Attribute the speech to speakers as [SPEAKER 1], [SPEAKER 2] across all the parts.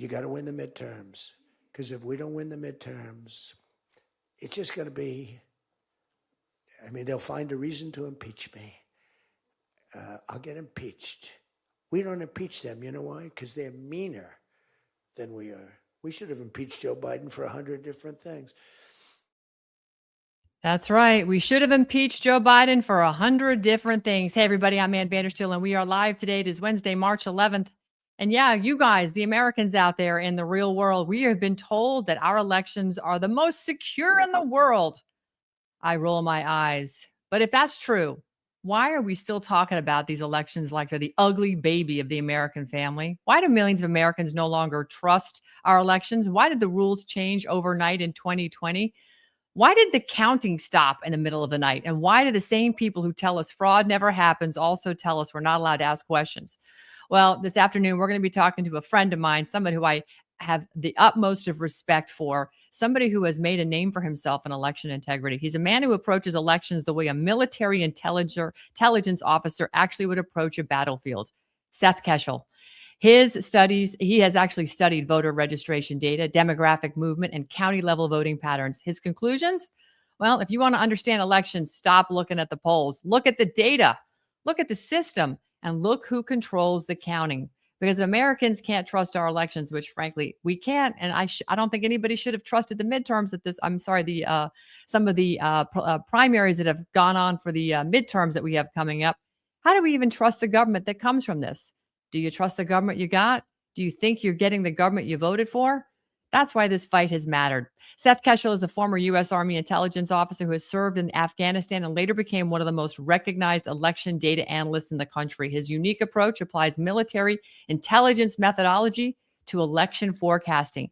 [SPEAKER 1] got to win the midterms. Because if we don't win the midterms, it's just going to be, I mean, they'll find a reason to impeach me. I'll get impeached. We don't impeach them. You know why? Because they're meaner than we are. We should have impeached Joe Biden for 100 different things.
[SPEAKER 2] That's right. We should have impeached Joe Biden for 100 different things. Hey, everybody, I'm Ann Vandersteel, and we are live today. It is Wednesday, March 11th. And yeah, you guys, the Americans out there in the real world, we have been told that our elections are the most secure in the world. I roll my eyes. But if that's true, why are we still talking about these elections like they're the ugly baby of the American family? Why do millions of Americans no longer trust our elections? Why did the rules change overnight in 2020? Why did the counting stop in the middle of the night? And why do the same people who tell us fraud never happens also tell us we're not allowed to ask questions? Well, this afternoon, we're going to be talking to a friend of mine, somebody who I have the utmost of respect for, somebody who has made a name for himself in election integrity. He's a man who approaches elections the way a military intelligence officer actually would approach a battlefield. Seth Keshel. His studies, he has actually studied voter registration data, demographic movement, and county level voting patterns. His conclusions? Well, if you want to understand elections, stop looking at the polls, look at the data, look at the system, and look who controls the counting. Because Americans can't trust our elections, which frankly we can't, and I don't think anybody should have trusted the midterms at this. I'm sorry, the some of the primaries that have gone on for the midterms that we have coming up. How do we even trust the government that comes from this? Do you trust the government you got? Do you think you're getting the government you voted for? That's why this fight has mattered. Seth Keshel is a former U.S. Army intelligence officer who has served in Afghanistan and later became one of the most recognized election data analysts in the country. His unique approach applies military intelligence methodology to election forecasting.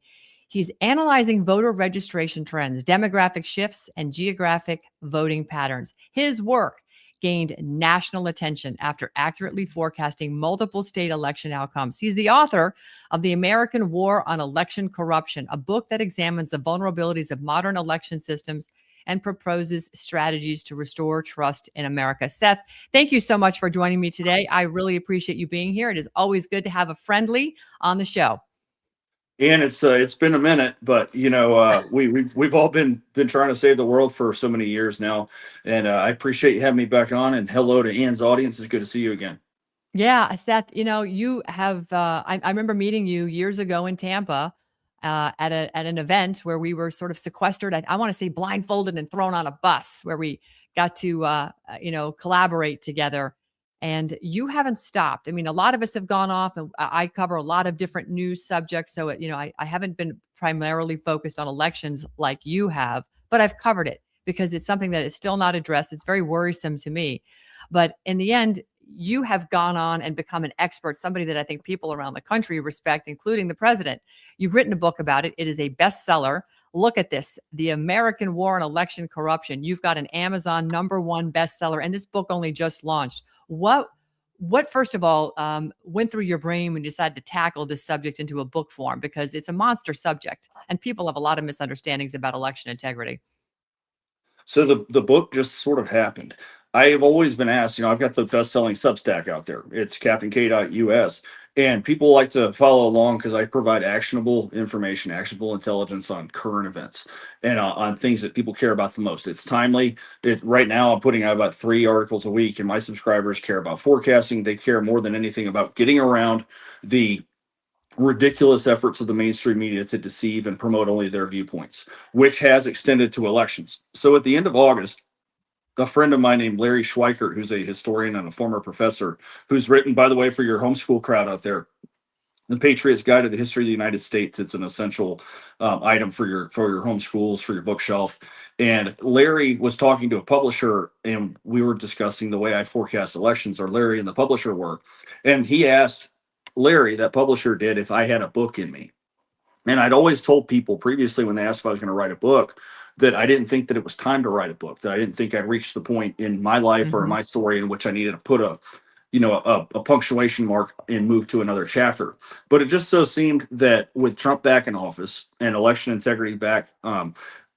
[SPEAKER 2] He's analyzing voter registration trends, demographic shifts, and geographic voting patterns. His work gained national attention after accurately forecasting multiple state election outcomes. He's the author of The American War on Election Corruption, a book that examines the vulnerabilities of modern election systems and proposes strategies to restore trust in America. Seth, thank you so much for joining me today. I really appreciate you being here. It is always good to have a friendly on the show.
[SPEAKER 3] And it's been a minute, but we've all been trying to save the world for so many years now, and I appreciate you having me back on. And hello to Ann's audience; it's good to see you again.
[SPEAKER 2] Yeah, Seth, you have, I remember meeting you years ago in Tampa at an event where we were sort of sequestered. I want to say blindfolded and thrown on a bus where we got to, collaborate together. And you haven't stopped. I mean, a lot of us have gone off, and I cover a lot of different news subjects. So, I haven't been primarily focused on elections like you have, but I've covered it because it's something that is still not addressed. It's very worrisome to me. But in the end, you have gone on and become an expert, somebody that I think people around the country respect, including the president. You've written a book about it. It is a bestseller. Look at this, The American War on Election Corruption. You've got an Amazon #1 bestseller, and this book only just launched. What first of all went through your brain when you decided to tackle this subject into a book form? Because it's a monster subject, and people have a lot of misunderstandings about election integrity.
[SPEAKER 3] So the book just sort of happened. I have always been asked, I've got the best-selling Substack out there. It's captaink.us. And people like to follow along because I provide actionable information, actionable intelligence on current events and on things that people care about the most. It's timely. Right now, I'm putting out about 3 articles a week, and my subscribers care about forecasting. They care more than anything about getting around the ridiculous efforts of the mainstream media to deceive and promote only their viewpoints, which has extended to elections. So at the end of August, a friend of mine named Larry Schweikert, who's a historian and a former professor, who's written, by the way, for your homeschool crowd out there, The Patriot's Guide to the History of the United States. It's an essential item for your homeschools, for your bookshelf. And Larry was talking to a publisher, and we were discussing the way I forecast elections, or Larry and the publisher were. And he asked Larry, that publisher did, if I had a book in me. And I'd always told people previously when they asked if I was going to write a book that I didn't think that it was time to write a book, that I didn't think I'd reached the point in my life or in my story in which I needed to put a punctuation mark and move to another chapter. But it just so seemed that with Trump back in office and election integrity back on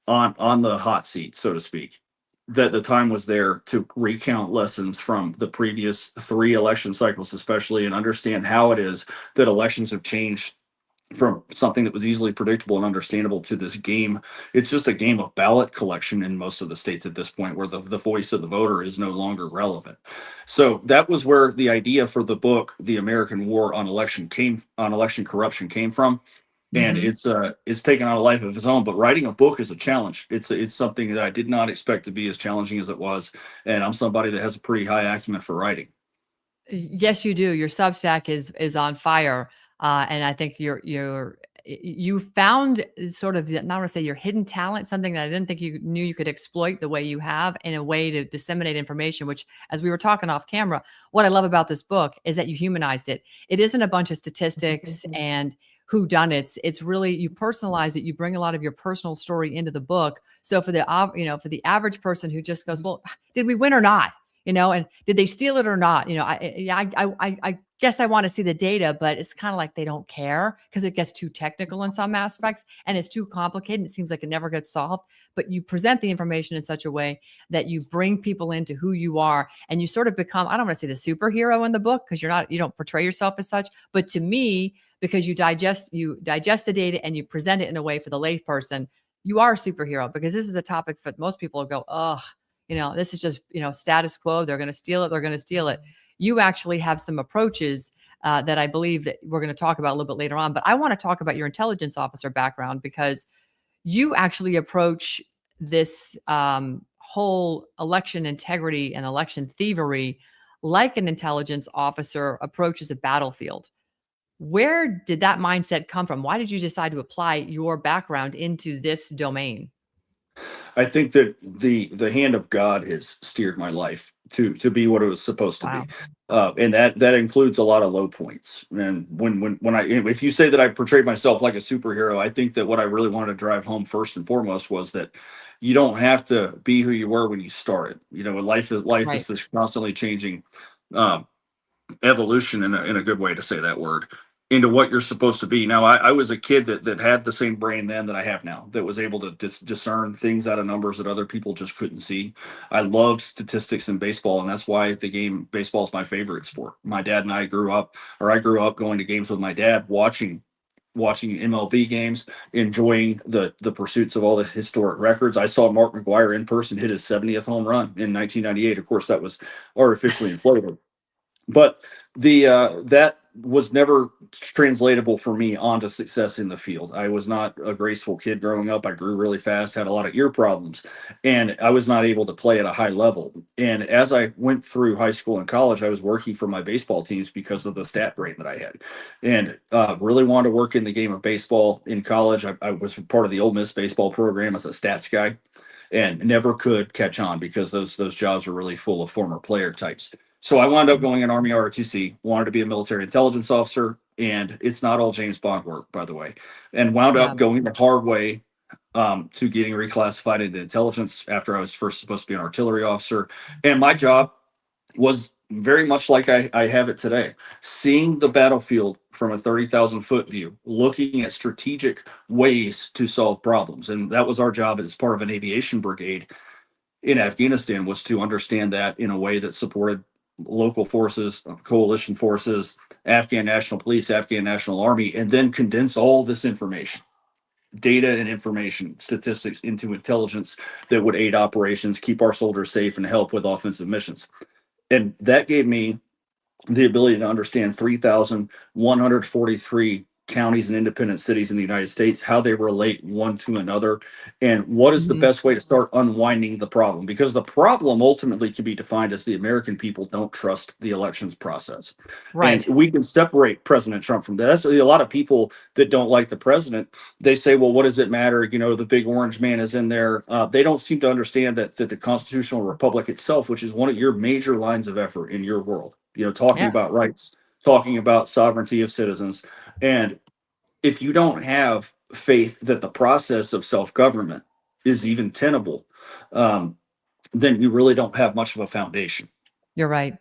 [SPEAKER 3] the hot seat, so to speak, that the time was there to recount lessons from the previous 3 election cycles, especially, and understand how it is that elections have changed from something that was easily predictable and understandable to this game. It's just a game of ballot collection in most of the states at this point, where the voice of the voter is no longer relevant. So that was where the idea for the book, The American War on Election Corruption, came from. And
[SPEAKER 2] Hmm.
[SPEAKER 3] it's taken on a life of its own. But writing a book is a challenge. It's something that I did not expect to be as challenging as it was. And I'm somebody that has a pretty high acumen for writing.
[SPEAKER 2] Yes, you do. Your Substack is on fire, and I think you found sort of not want to say your hidden talent, something that I didn't think you knew you could exploit the way you have in a way to disseminate information. Which, as we were talking off camera, what I love about this book is that you humanized it. It isn't a bunch of statistics and who done it's really you personalize it. You bring a lot of your personal story into the book. So for the for the average person who just goes, well, did we win or not? And did they steal it or not? I guess I want to see the data, but it's kind of like they don't care because it gets too technical in some aspects and it's too complicated. It seems like it never gets solved, but you present the information in such a way that you bring people into who you are and you sort of become, I don't want to say the superhero in the book because you don't portray yourself as such, but to me, because you digest the data and you present it in a way for the layperson, you are a superhero because this is a topic that most people go, oh, this is just, status quo. They're going to steal it. They're going to steal it. You actually have some approaches that I believe that we're going to talk about a little bit later on. But I want to talk about your intelligence officer background because you actually approach this whole election integrity and election thievery like an intelligence officer approaches a battlefield. Where did that mindset come from? Why did you decide to apply your background into this domain?
[SPEAKER 3] I think that the hand of God has steered my life to be what it was supposed to be,
[SPEAKER 2] Wow.
[SPEAKER 3] and that includes a lot of low points. And when I if you say that I portrayed myself like a superhero, I think that what I really wanted to drive home first and foremost was that you don't have to be who you were when you started. Life is
[SPEAKER 2] Right.
[SPEAKER 3] this constantly changing. Um, Evolution, in a good way to say that word, into what you're supposed to be. Now, I was a kid that had the same brain then that I have now, that was able to discern things out of numbers that other people just couldn't see. I loved statistics in baseball, and that's why the game baseball is my favorite sport. My dad and I I grew up going to games with my dad, watching MLB games, enjoying the pursuits of all the historic records. I saw Mark McGwire in person hit his 70th home run in 1998. Of course, that was artificially inflated, but the that was never translatable for me onto success in the field. I was not a graceful kid growing up. I grew really fast, had a lot of ear problems, and I was not able to play at a high level. And as I went through high school and college, I was working for my baseball teams because of the stat brain that I had, and really wanted to work in the game of baseball. In college, I was part of the Ole Miss baseball program as a stats guy, and never could catch on because those jobs were really full of former player types. So I wound up going in Army ROTC, wanted to be a military intelligence officer, and it's not all James Bond work, by the way, and wound
[SPEAKER 2] Yeah.
[SPEAKER 3] up going the hard way to getting reclassified into intelligence after I was first supposed to be an artillery officer. And my job was very much like I have it today, seeing the battlefield from a 30,000-foot view, looking at strategic ways to solve problems. And that was our job as part of an aviation brigade in Afghanistan, was to understand that in a way that supported local forces, coalition forces, Afghan National Police, Afghan National Army, and then condense all this information, data and information, statistics, into intelligence that would aid operations, keep our soldiers safe, and help with offensive missions. And that gave me the ability to understand 3,143 counties and independent cities in the United States, how they relate one to another, and what is the
[SPEAKER 2] Mhm.
[SPEAKER 3] best way to start unwinding the problem. Because the problem ultimately can be defined as the American people don't trust the elections process. And
[SPEAKER 2] Right.
[SPEAKER 3] we can separate President Trump from that. That's a lot of people that don't like the president. They say, well, what does it matter? The big orange man is in there. They don't seem to understand that the constitutional republic itself, which is one of your major lines of effort in your world, talking
[SPEAKER 2] Yeah.
[SPEAKER 3] about rights, talking about sovereignty of citizens. And if you don't have faith that the process of self-government is even tenable, um, then you really don't have much of a foundation.
[SPEAKER 2] You're right.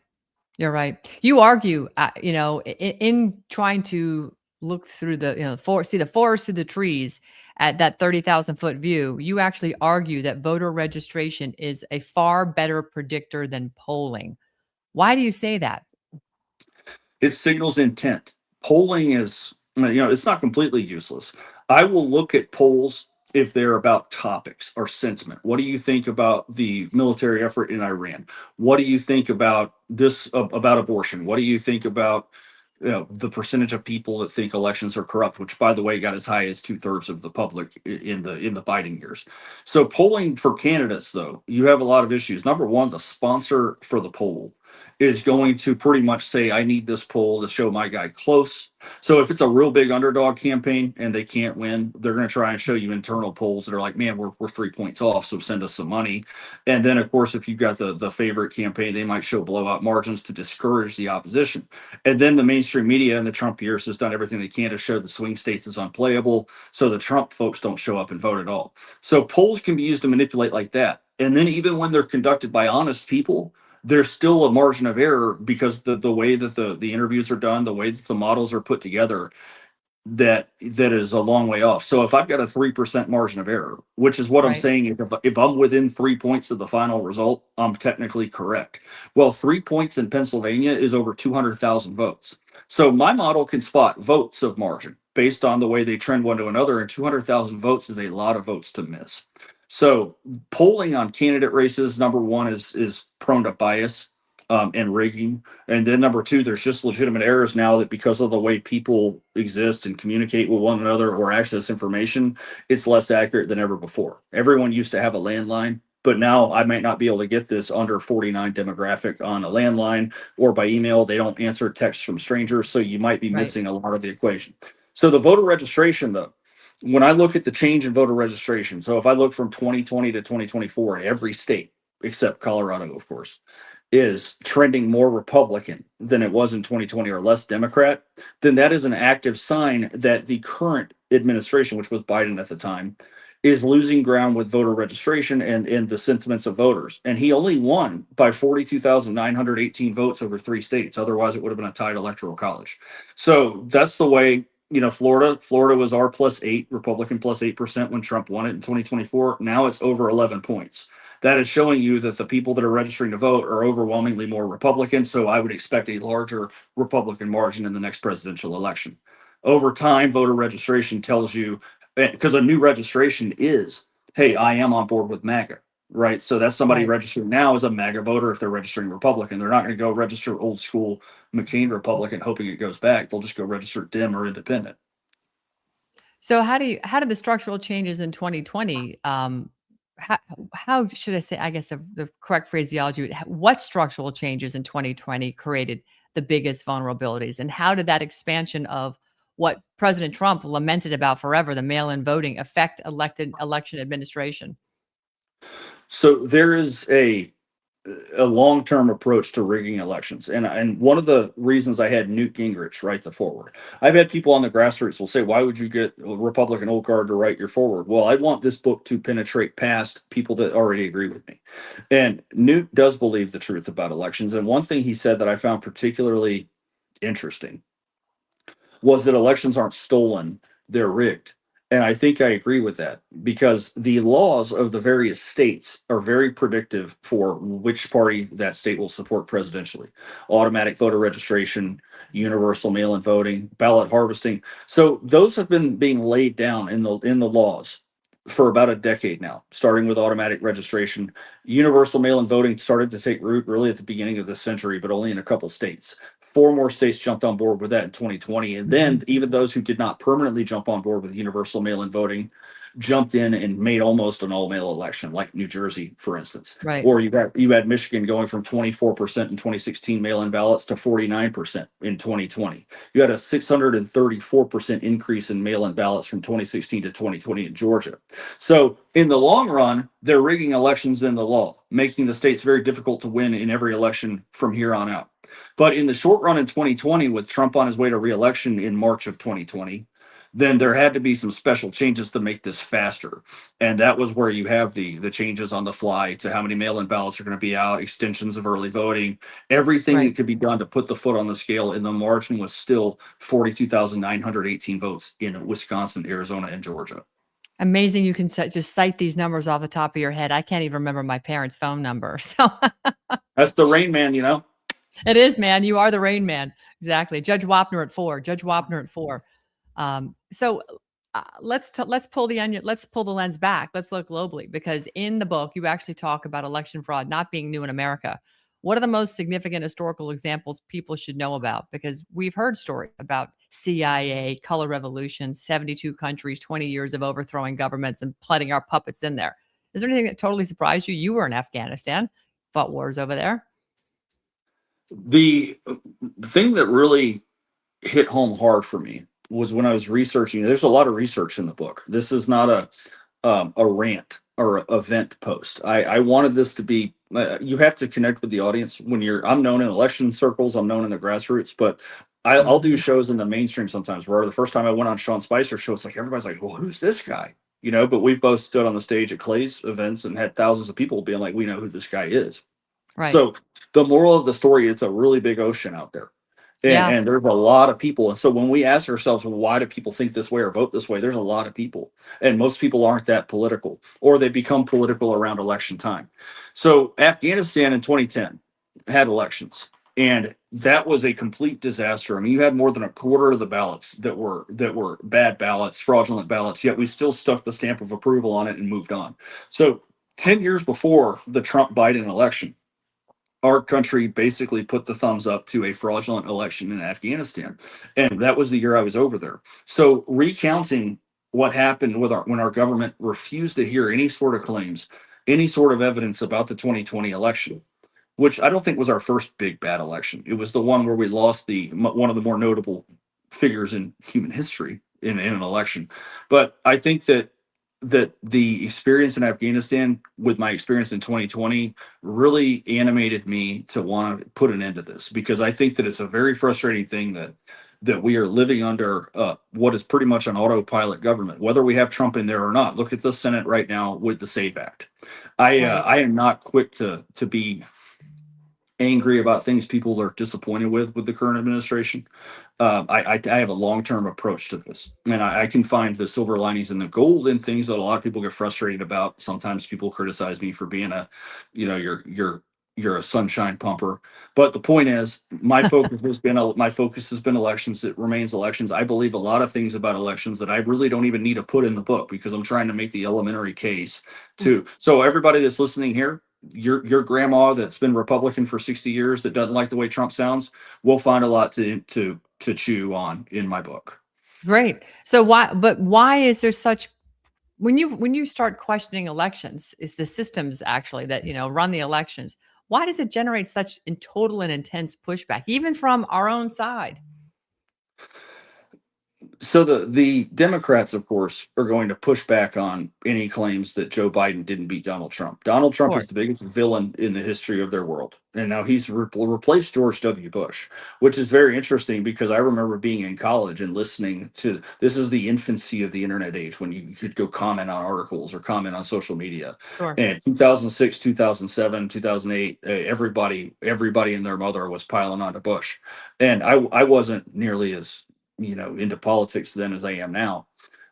[SPEAKER 2] You're right. You argue, in trying to look through see the forest through the trees at that 30,000-foot view, you actually argue that voter registration is a far better predictor than polling. Why do you say that?
[SPEAKER 3] It signals intent. Polling is It's not completely useless. I will look at polls if they're about topics or sentiment. What do you think about the military effort in Iran? What do you think about this about abortion? What do you think about the percentage of people that think elections are corrupt, which by the way got as high as 2/3 of the public in the Biden years. So polling for candidates, though, you have a lot of issues. Number one, the sponsor for the poll is going to pretty much say, I need this poll to show my guy close. So if it's a real big underdog campaign and they can't win, they're going to try and show you internal polls that are like, man, we're 3 points off, so send us some money. And then, of course, if you've got the favorite campaign, they might show blowout margins to discourage the opposition. And then the mainstream media in the Trump years has done everything they can to show the swing states is unplayable, so the Trump folks don't show up and vote at all. So polls can be used to manipulate like that. And then even when they're conducted by honest people, there's still a margin of error because the way that the interviews are done, the way that the models are put together, that is a long way off. So if I've got a 3% margin of error, which is what I'm
[SPEAKER 2] Right.
[SPEAKER 3] saying, if I'm within 3 points of the final result, I'm technically correct. Well, 3 points in Pennsylvania is over 200,000 votes. So my model can spot votes of margin based on the way they trend one to another, and 200,000 votes is a lot of votes to miss. So polling on candidate races, number one, is prone to bias and rigging. And then number two, there's just legitimate errors now that because of the way people exist and communicate with one another or access information, it's less accurate than ever before. Everyone used to have a landline, but now I might not be able to get this under 49 demographic on a landline or by email. They don't answer texts from strangers, so you might be
[SPEAKER 2] Right.
[SPEAKER 3] missing a lot of the equation. So the voter registration, though, when I look at the change in voter registration, so if I look from 2020 to 2024 in every state, except Colorado, of course, is trending more Republican than it was in 2020 or less Democrat, then that is an active sign that the current administration, which was Biden at the time, is losing ground with voter registration and the sentiments of voters. And he only won by 42,918 votes over 3 states. Otherwise, it would have been a tied electoral college. So that's the way, Florida was R +8, Republican +8% when Trump won it in 2024. Now it's over 11 points. That is showing you that the people that are registering to vote are overwhelmingly more Republican. So I would expect a larger Republican margin in the next presidential election. Over time, voter registration tells you, because a new registration is, hey, I am on board with MAGA, right? So that's somebody
[SPEAKER 2] Right.
[SPEAKER 3] registering now as a MAGA voter if they're registering Republican. They're not going to go register old school McCain Republican hoping it goes back. They'll just go register Dem or Independent.
[SPEAKER 2] So how did the structural changes in 2020, how how should I say, I guess the correct phraseology, what structural changes in 2020 created the biggest vulnerabilities? And how did that expansion of what President Trump lamented about forever, the mail-in voting, affect election administration?
[SPEAKER 3] So there is a long-term approach to rigging elections. And one of the reasons I had Newt Gingrich write the forward. I've had people on the grassroots will say, why would you get a Republican old guard to write your forward? Well, I want this book to penetrate past people that already agree with me. And Newt does believe the truth about elections. And one thing he said that I found particularly interesting was that elections aren't stolen, they're rigged. And I think I agree with that because the laws of the various states are very predictive for which party that state will support presidentially. Automatic voter registration, universal mail-in voting, ballot harvesting. So those have been being laid down in the laws for about a decade now, starting with automatic registration. Universal mail-in voting started to take root really at the beginning of this century, but only in a couple states. 4 more states jumped on board with that in 2020. And then even those who did not permanently jump on board with universal mail-in voting jumped in and made almost an all-mail election, like New Jersey, for instance.
[SPEAKER 2] Right.
[SPEAKER 3] Or you had Michigan going from 24% in 2016 mail-in ballots to 49% in 2020. You had a 634% increase in mail-in ballots from 2016 to 2020 in Georgia. So in the long run, they're rigging elections in the law, making the states very difficult to win in every election from here on out. But in the short run in 2020, with Trump on his way to re-election in March of 2020, then there had to be some special changes to make this faster. And that was where you have the changes on the fly to how many mail-in ballots are going to be out, extensions of early voting, everything
[SPEAKER 2] Right.
[SPEAKER 3] that could be done to put the foot on the scale. And the margin was still 42,918 votes in Wisconsin, Arizona, and Georgia.
[SPEAKER 2] Amazing you can just cite these numbers off the top of your head. I can't even remember my parents' phone number. So
[SPEAKER 3] That's the Rain Man,
[SPEAKER 2] it is, man. You are the Rain Man. Exactly. Judge Wapner at 4. Judge Wapner at 4. So let's pull the onion. Let's pull the lens back. Let's look globally, because in the book you actually talk about election fraud not being new in America. What are the most significant historical examples people should know about? Because we've heard stories about CIA, color revolution, 72 countries, 20 years of overthrowing governments and putting our puppets in there. Is there anything that totally surprised you? You were in Afghanistan, fought wars over there.
[SPEAKER 3] The thing that really hit home hard for me was when I was researching. There's a lot of research in the book. This is not a rant or a event post. I wanted this to be. You have to connect with the audience when you're. I'm known in election circles. I'm known in the grassroots, but I'll do shows in the mainstream sometimes. Where the first time I went on Sean Spicer's show, it's like everybody's like, "Well, who's this guy?" You know. But we've both stood on the stage at Clay's events and had thousands of people being like, "We know who this guy is."
[SPEAKER 2] Right.
[SPEAKER 3] So the moral of the story, it's a really big ocean out there.
[SPEAKER 2] Yeah.
[SPEAKER 3] And there's a lot of people. And so when we ask ourselves, well, why do people think this way or vote this way? There's a lot of people. And most people aren't that political, or they become political around election time. So Afghanistan in 2010 had elections. And that was a complete disaster. I mean, you had more than a quarter of the ballots that were bad ballots, fraudulent ballots, yet we still stuck the stamp of approval on it and moved on. So 10 years before the Trump Biden election, our country basically put the thumbs up to a fraudulent election in Afghanistan. And that was the year I was over there. So recounting what happened with when our government refused to hear any sort of claims, any sort of evidence about the 2020 election, which I don't think was our first big bad election. It was the one where we lost one of the more notable figures in human history in an election. But I think that the experience in Afghanistan with my experience in 2020 really animated me to want to put an end to this, because I think that it's a very frustrating thing that we are living under what is pretty much an autopilot government, whether we have Trump in there or not. Look at the Senate right now with the SAVE Act.
[SPEAKER 2] Right.
[SPEAKER 3] I am not quick to be angry about things people are disappointed with the current administration. I have a long-term approach to this, and I can find the silver linings and the gold in things that a lot of people get frustrated about. Sometimes people criticize me for being you're a sunshine pumper, but the point is, my focus has been elections. It remains elections. I believe a lot of things about elections that I really don't even need to put in the book, because I'm trying to make the elementary case too. So everybody that's listening here, your grandma that's been Republican for 60 years that doesn't like the way Trump sounds, will find a lot to chew on in my book.
[SPEAKER 2] Great. So why is there such, when you start questioning elections, is the systems actually that, run the elections, why does it generate such in total and intense pushback, even from our own side?
[SPEAKER 3] So the Democrats, of course, are going to push back on any claims that Joe Biden didn't beat Donald Trump. Donald
[SPEAKER 2] Of
[SPEAKER 3] Trump is
[SPEAKER 2] course.
[SPEAKER 3] the biggest villain in the history of their world, and now he's replaced George W. Bush, which is very interesting, because I remember being in college and listening to, this is the infancy of the internet age, when you could go comment on articles or comment on social media.
[SPEAKER 2] Sure.
[SPEAKER 3] And 2006, 2007, 2008, everybody and their mother was piling onto Bush, and I wasn't nearly as into politics then as I am now.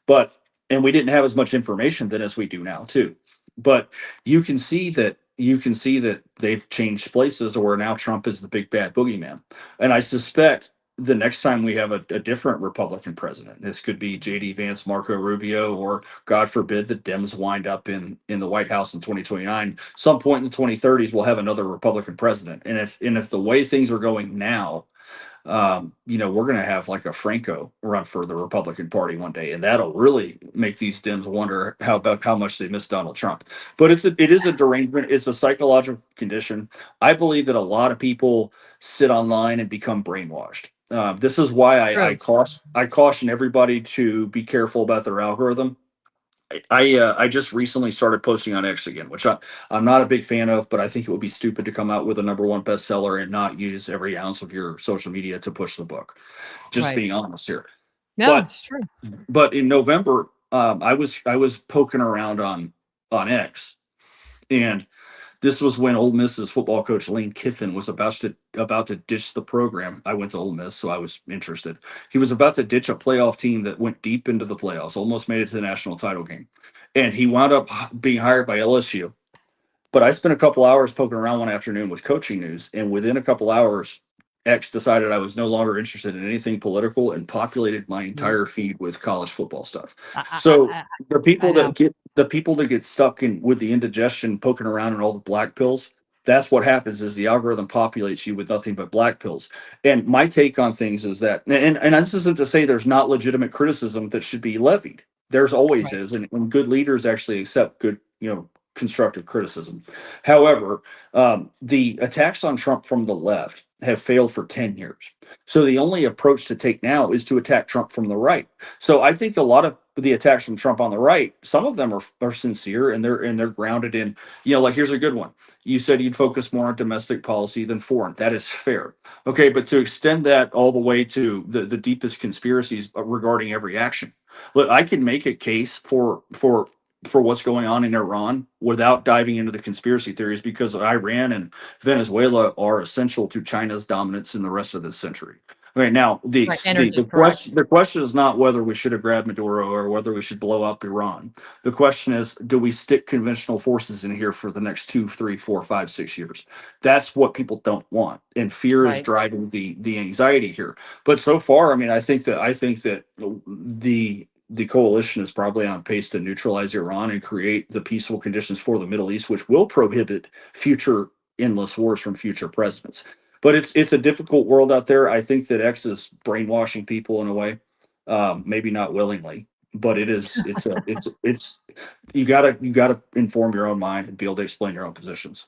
[SPEAKER 3] But and we didn't have as much information then as we do now too. But you can see that they've changed places, or now Trump is the big bad boogeyman. And I suspect the next time we have a different Republican president, this could be JD Vance, Marco Rubio, or God forbid the Dems wind up in the White House in 2029. Some point in the 2030s, we'll have another Republican president. And if the way things are going now, we're going to have like a Franco run for the Republican Party one day, and that'll really make these Dems wonder how much they miss Donald Trump. But it is a derangement. It's a psychological condition. I believe that a lot of people sit online and become brainwashed. This is why
[SPEAKER 2] True.
[SPEAKER 3] I caution everybody to be careful about their algorithm. I just recently started posting on X again, which I'm not a big fan of, but I think it would be stupid to come out with a #1 bestseller and not use every ounce of your social media to push the book. Just
[SPEAKER 2] Right.
[SPEAKER 3] being honest here.
[SPEAKER 2] No,
[SPEAKER 3] But
[SPEAKER 2] it's true.
[SPEAKER 3] in November, I was poking around on X, and this was when Ole Miss's football coach Lane Kiffin was about to ditch the program. I went to Ole Miss, so I was interested. He was about to ditch a playoff team that went deep into the playoffs, almost made it to the national title game, and he wound up being hired by LSU. But I spent a couple hours poking around one afternoon with coaching news, and within a couple hours, X decided I was no longer interested in anything political and populated my
[SPEAKER 2] Mhm.
[SPEAKER 3] entire feed with college football stuff.
[SPEAKER 2] I,
[SPEAKER 3] So
[SPEAKER 2] I, I,
[SPEAKER 3] the
[SPEAKER 2] I
[SPEAKER 3] people
[SPEAKER 2] know.
[SPEAKER 3] that get stuck in with the indigestion, poking around in all the black pills, that's what happens is the algorithm populates you with nothing but black pills. And my take on things is that, and this isn't to say there's not legitimate criticism that should be levied. There's always
[SPEAKER 2] Right.
[SPEAKER 3] is, and good leaders actually accept good, constructive criticism. However, the attacks on Trump from the left have failed for 10 years. So the only approach to take now is to attack Trump from the right. So I think a lot of the attacks from Trump on the right, some of them are sincere, and they're grounded in, like, here's a good one. You said you'd focus more on domestic policy than foreign. That is fair. Okay, but to extend that all the way to the deepest conspiracies regarding every action. Look, I can make a case for what's going on in Iran without diving into the conspiracy theories, because Iran and Venezuela are essential to China's dominance in the rest of this century. Right now,
[SPEAKER 2] Right. Energy,
[SPEAKER 3] the
[SPEAKER 2] correct.
[SPEAKER 3] question is not whether we should have grabbed Maduro or whether we should blow up Iran. The question is, do we stick conventional forces in here for the next 2, 3, 4, 5, 6 years? That's what people don't want, and fear is
[SPEAKER 2] Right.
[SPEAKER 3] driving the anxiety here. But so far, I mean, I think that the coalition is probably on pace to neutralize Iran and create the peaceful conditions for the Middle East, which will prohibit future endless wars from future presidents. But it's a difficult world out there. I think that X is brainwashing people in a way, maybe not willingly, but it's you gotta inform your own mind and be able to explain your own positions.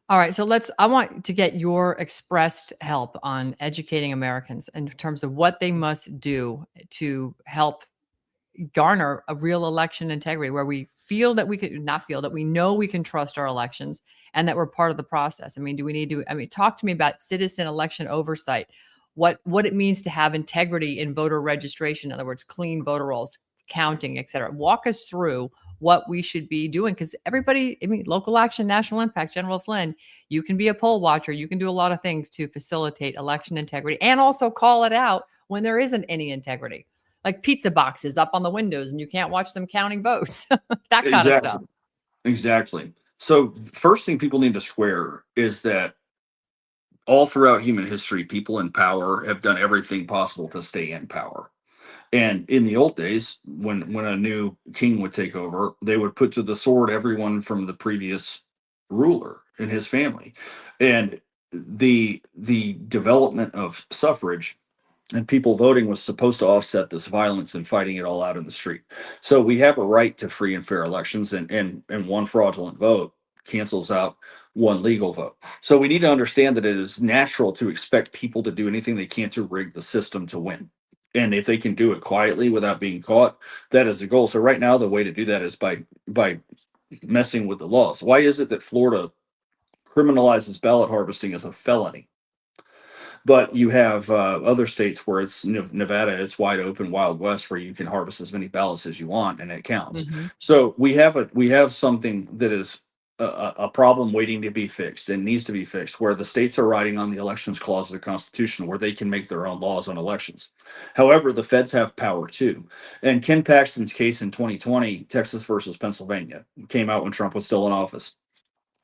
[SPEAKER 2] All right. So I want to get your expressed help on educating Americans in terms of what they must do to help garner a real election integrity, where we feel that we could not feel that we know we can trust our elections and that we're part of the process. I mean, do we need to, talk to me about citizen election oversight, what it means to have integrity in voter registration. In other words, clean voter rolls, counting, et cetera. Walk us through what we should be doing. Because everybody, local action, national impact, General Flynn, you can be a poll watcher. You can do a lot of things to facilitate election integrity and also call it out when there isn't any integrity, like pizza boxes up on the windows and you can't watch them counting votes, that kind of stuff.
[SPEAKER 3] Exactly. Exactly. So first thing people need to square is that all throughout human history, people in power have done everything possible to stay in power. And in the old days, when a new king would take over, they would put to the sword everyone from the previous ruler and his family. And the development of suffrage and people voting was supposed to offset this violence and fighting it all out in the street. So we have a right to free and fair elections, and one fraudulent vote cancels out one legal vote. So we need to understand that it is natural to expect people to do anything they can to rig the system to win. And if they can do it quietly without being caught, that is the goal. So right now, the way to do that is by messing with the laws. Why is it that Florida criminalizes ballot harvesting as a felony? But you have other states where it's Nevada, it's wide open, Wild West, where you can harvest as many ballots as you want, and it counts.
[SPEAKER 2] Mhm.
[SPEAKER 3] So we have something that is a problem waiting to be fixed and needs to be fixed, where the states are writing on the elections clause of the Constitution, where they can make their own laws on elections. However, the feds have power too. And Ken Paxton's case in 2020, Texas versus Pennsylvania, came out when Trump was still in office,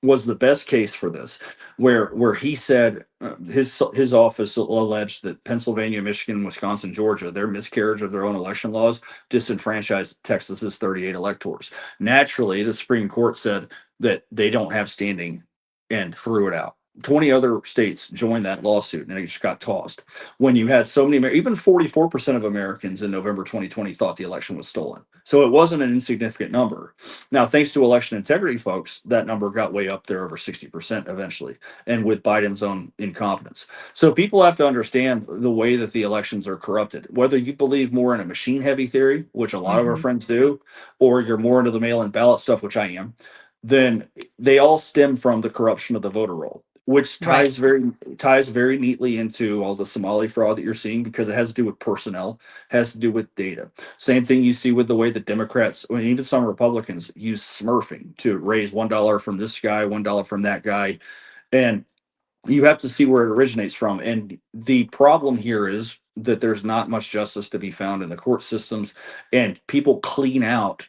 [SPEAKER 3] was the best case for this, where he said his office alleged that Pennsylvania, Michigan, Wisconsin, Georgia, their miscarriage of their own election laws disenfranchised Texas's 38 electors. Naturally, the Supreme Court said that they don't have standing and threw it out. 20 other states joined that lawsuit and it just got tossed. When you had so many, even 44% of Americans in November 2020 thought the election was stolen. So it wasn't an insignificant number. Now, thanks to election integrity folks, that number got way up there over 60% eventually, and with Biden's own incompetence. So people have to understand the way that the elections are corrupted. Whether you believe more in a machine heavy theory, which a lot of our
[SPEAKER 2] Mhm.
[SPEAKER 3] friends do, or you're more into the mail in ballot stuff, which I am, then they all stem from the corruption of the voter roll, which
[SPEAKER 2] Right.
[SPEAKER 3] ties very neatly into all the Somali fraud that you're seeing, because it has to do with personnel, has to do with data. Same thing you see with the way the Democrats, or even some Republicans, use smurfing to raise $1 from this guy, $1 from that guy, and you have to see where it originates from. And the problem here is that there's not much justice to be found in the court systems, and people clean out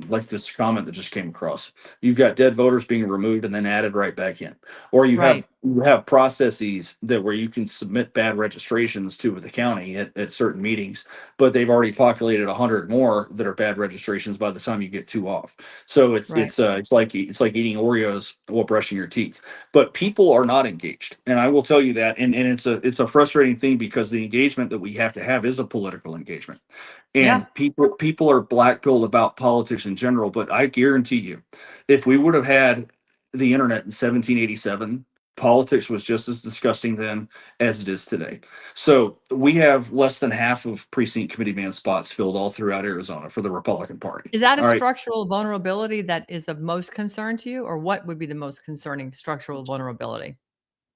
[SPEAKER 3] like this comment that just came across. You've got dead voters being removed and then added right back in, or
[SPEAKER 2] Right.
[SPEAKER 3] you have processes that where you can submit bad registrations to the county at certain meetings, but they've already populated 100 more that are bad registrations by the time you get two off. So
[SPEAKER 2] Right.
[SPEAKER 3] it's like eating Oreos while brushing your teeth. But people are not engaged, and I will tell you that, and it's a frustrating thing because the engagement that we have to have is a political engagement,
[SPEAKER 2] Yeah.
[SPEAKER 3] and people are black-pilled about politics in general. But I guarantee you, if we would have had the internet in 1787, politics was just as disgusting then as it is today. So we have less than half of precinct committee man spots filled all throughout Arizona for the Republican Party.
[SPEAKER 2] Is that a
[SPEAKER 3] All right.
[SPEAKER 2] structural vulnerability that is of most concern to you, or what would be the most concerning structural vulnerability?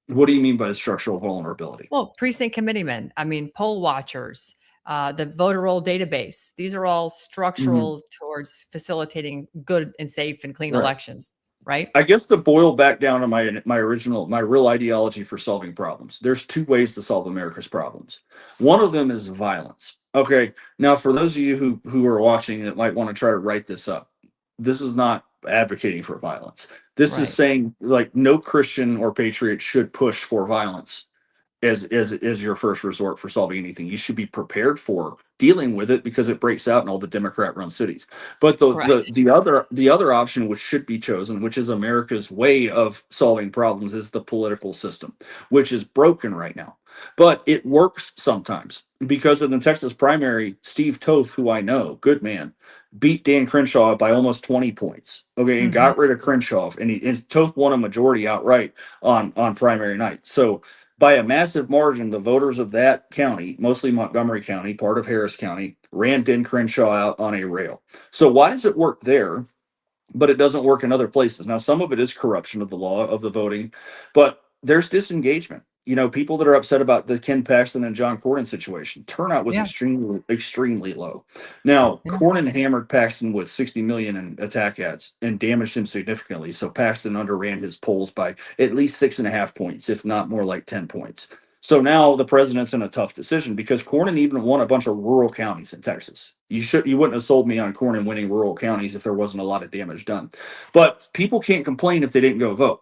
[SPEAKER 3] What do you mean by structural vulnerability?
[SPEAKER 2] Well, precinct committeemen, I mean, poll watchers, the voter roll database. These are all
[SPEAKER 3] Mhm.
[SPEAKER 2] structural towards facilitating good and safe and clean
[SPEAKER 3] Right.
[SPEAKER 2] elections, right?
[SPEAKER 3] I guess to boil back down to my real ideology for solving problems. There's two ways to solve America's problems. One of them is violence. Okay. Now, for those of you who are watching that might want to try to write this up, this is not advocating for violence. This is
[SPEAKER 2] Right.
[SPEAKER 3] saying like no Christian or patriot should push for violence as your first resort for solving anything. You should be prepared for dealing with it because it breaks out in all the Democrat-run cities. But
[SPEAKER 2] Correct.
[SPEAKER 3] the other option which should be chosen, which is America's way of solving problems, is the political system, which is broken right now. But it works sometimes because in the Texas primary, Steve Toth, who I know, good man, beat Dan Crenshaw by almost 20 points. Okay, and
[SPEAKER 2] Mhm.
[SPEAKER 3] got rid of Crenshaw, and Toth won a majority outright on primary night. So by a massive margin, the voters of that county, mostly Montgomery County, part of Harris County, ran Ben Crenshaw out on a rail. So why does it work there, but it doesn't work in other places? Now, some of it is corruption of the law of the voting, but there's disengagement. You know, people that are upset about the Ken Paxton and John Cornyn situation. Turnout was
[SPEAKER 2] Yeah.
[SPEAKER 3] extremely low. Now,
[SPEAKER 2] Yeah.
[SPEAKER 3] Cornyn hammered Paxton with 60 million in attack ads and damaged him significantly. So Paxton underran his polls by at least 6.5 points, if not more like 10 points. So now the president's in a tough decision because Cornyn even won a bunch of rural counties in Texas. You wouldn't have sold me on Cornyn winning rural counties if there wasn't a lot of damage done. But people can't complain if they didn't go vote.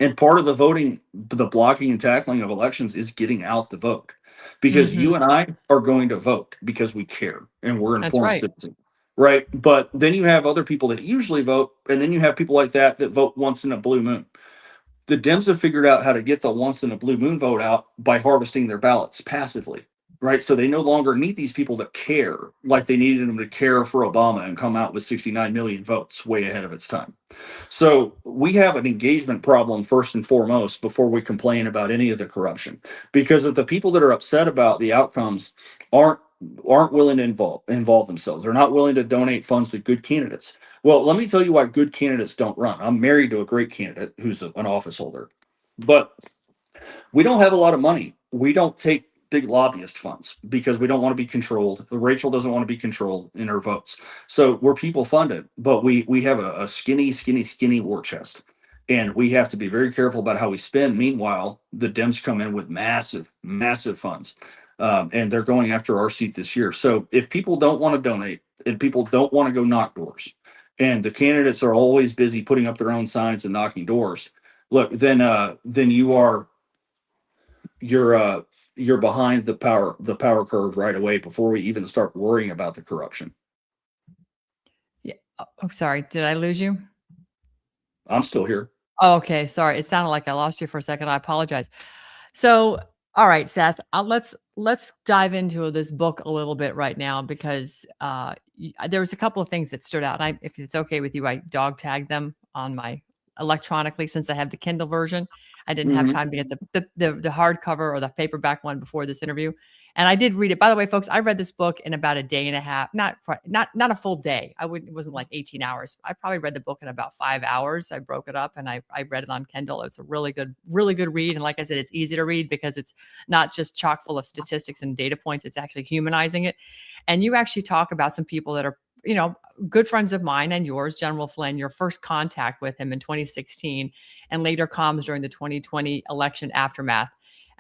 [SPEAKER 3] And part of the voting, the blocking and tackling of elections is getting out the vote. Because
[SPEAKER 2] Mhm.
[SPEAKER 3] you and I are going to vote because we care and we're
[SPEAKER 2] That's
[SPEAKER 3] informed
[SPEAKER 2] right.
[SPEAKER 3] citizens. Right. But then you have other people that usually vote, and then you have people like that vote once in a blue moon. The Dems have figured out how to get the once in a blue moon vote out by harvesting their ballots passively, right? So they no longer need these people to care like they needed them to care for Obama and come out with 69 million votes, way ahead of its time. So we have an engagement problem first and foremost before we complain about any of the corruption, because if the people that are upset about the outcomes aren't willing to involve themselves, they're not willing to donate funds to good candidates. Well, let me tell you why good candidates don't run. I'm married to a great candidate who's an office holder, but we don't have a lot of money. We don't take big lobbyist funds because we don't want to be controlled. Rachel doesn't want to be controlled in her votes. So we're people funded, but we have a skinny war chest. And we have to be very careful about how we spend. Meanwhile, the Dems come in with massive funds. And they're going after our seat this year. So if people don't want to donate and people don't want to go knock doors, and the candidates are always busy putting up their own signs and knocking doors, look, then you're behind the power curve right away before we even start worrying about the corruption.
[SPEAKER 2] Yeah. Oh, sorry. Did I lose you?
[SPEAKER 3] I'm still here.
[SPEAKER 2] Oh, okay. Sorry. It sounded like I lost you for a second. I apologize. So, all right, Seth, let's dive into this book a little bit right now because there was a couple of things that stood out. If it's okay with you, I dog tagged them on my electronically since I have the Kindle version. I didn't have
[SPEAKER 3] Mhm.
[SPEAKER 2] time to get the hardcover or the paperback one before this interview. And I did read it. By the way, folks, I read this book in about a day and a half, not a full day. It wasn't like 18 hours. I probably read the book in about 5 hours. I broke it up and I read it on Kindle. It's a really good read. And like I said, it's easy to read because it's not just chock full of statistics and data points. It's actually humanizing it. And you actually talk about some people that are, good friends of mine and yours, General Flynn, your first contact with him in 2016 and later comms during the 2020 election aftermath.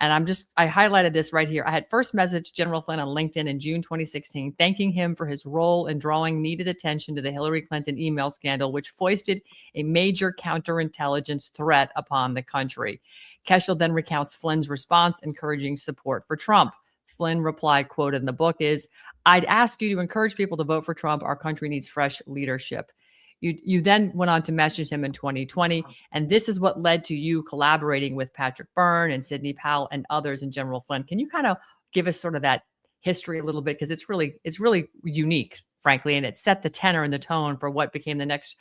[SPEAKER 2] And I highlighted this right here. I had first messaged General Flynn on LinkedIn in June 2016, thanking him for his role in drawing needed attention to the Hillary Clinton email scandal, which foisted a major counterintelligence threat upon the country. Keshel then recounts Flynn's response, encouraging support for Trump. Flynn reply quote in the book is, "I'd ask you to encourage people to vote for Trump. Our country needs fresh leadership." You then went on to message him in 2020, and this is what led to you collaborating with Patrick Byrne and Sidney Powell and others in General Flynn. Can you kind of give us sort of that history a little bit, because it's really unique, frankly, and it set the tenor and the tone for what became the next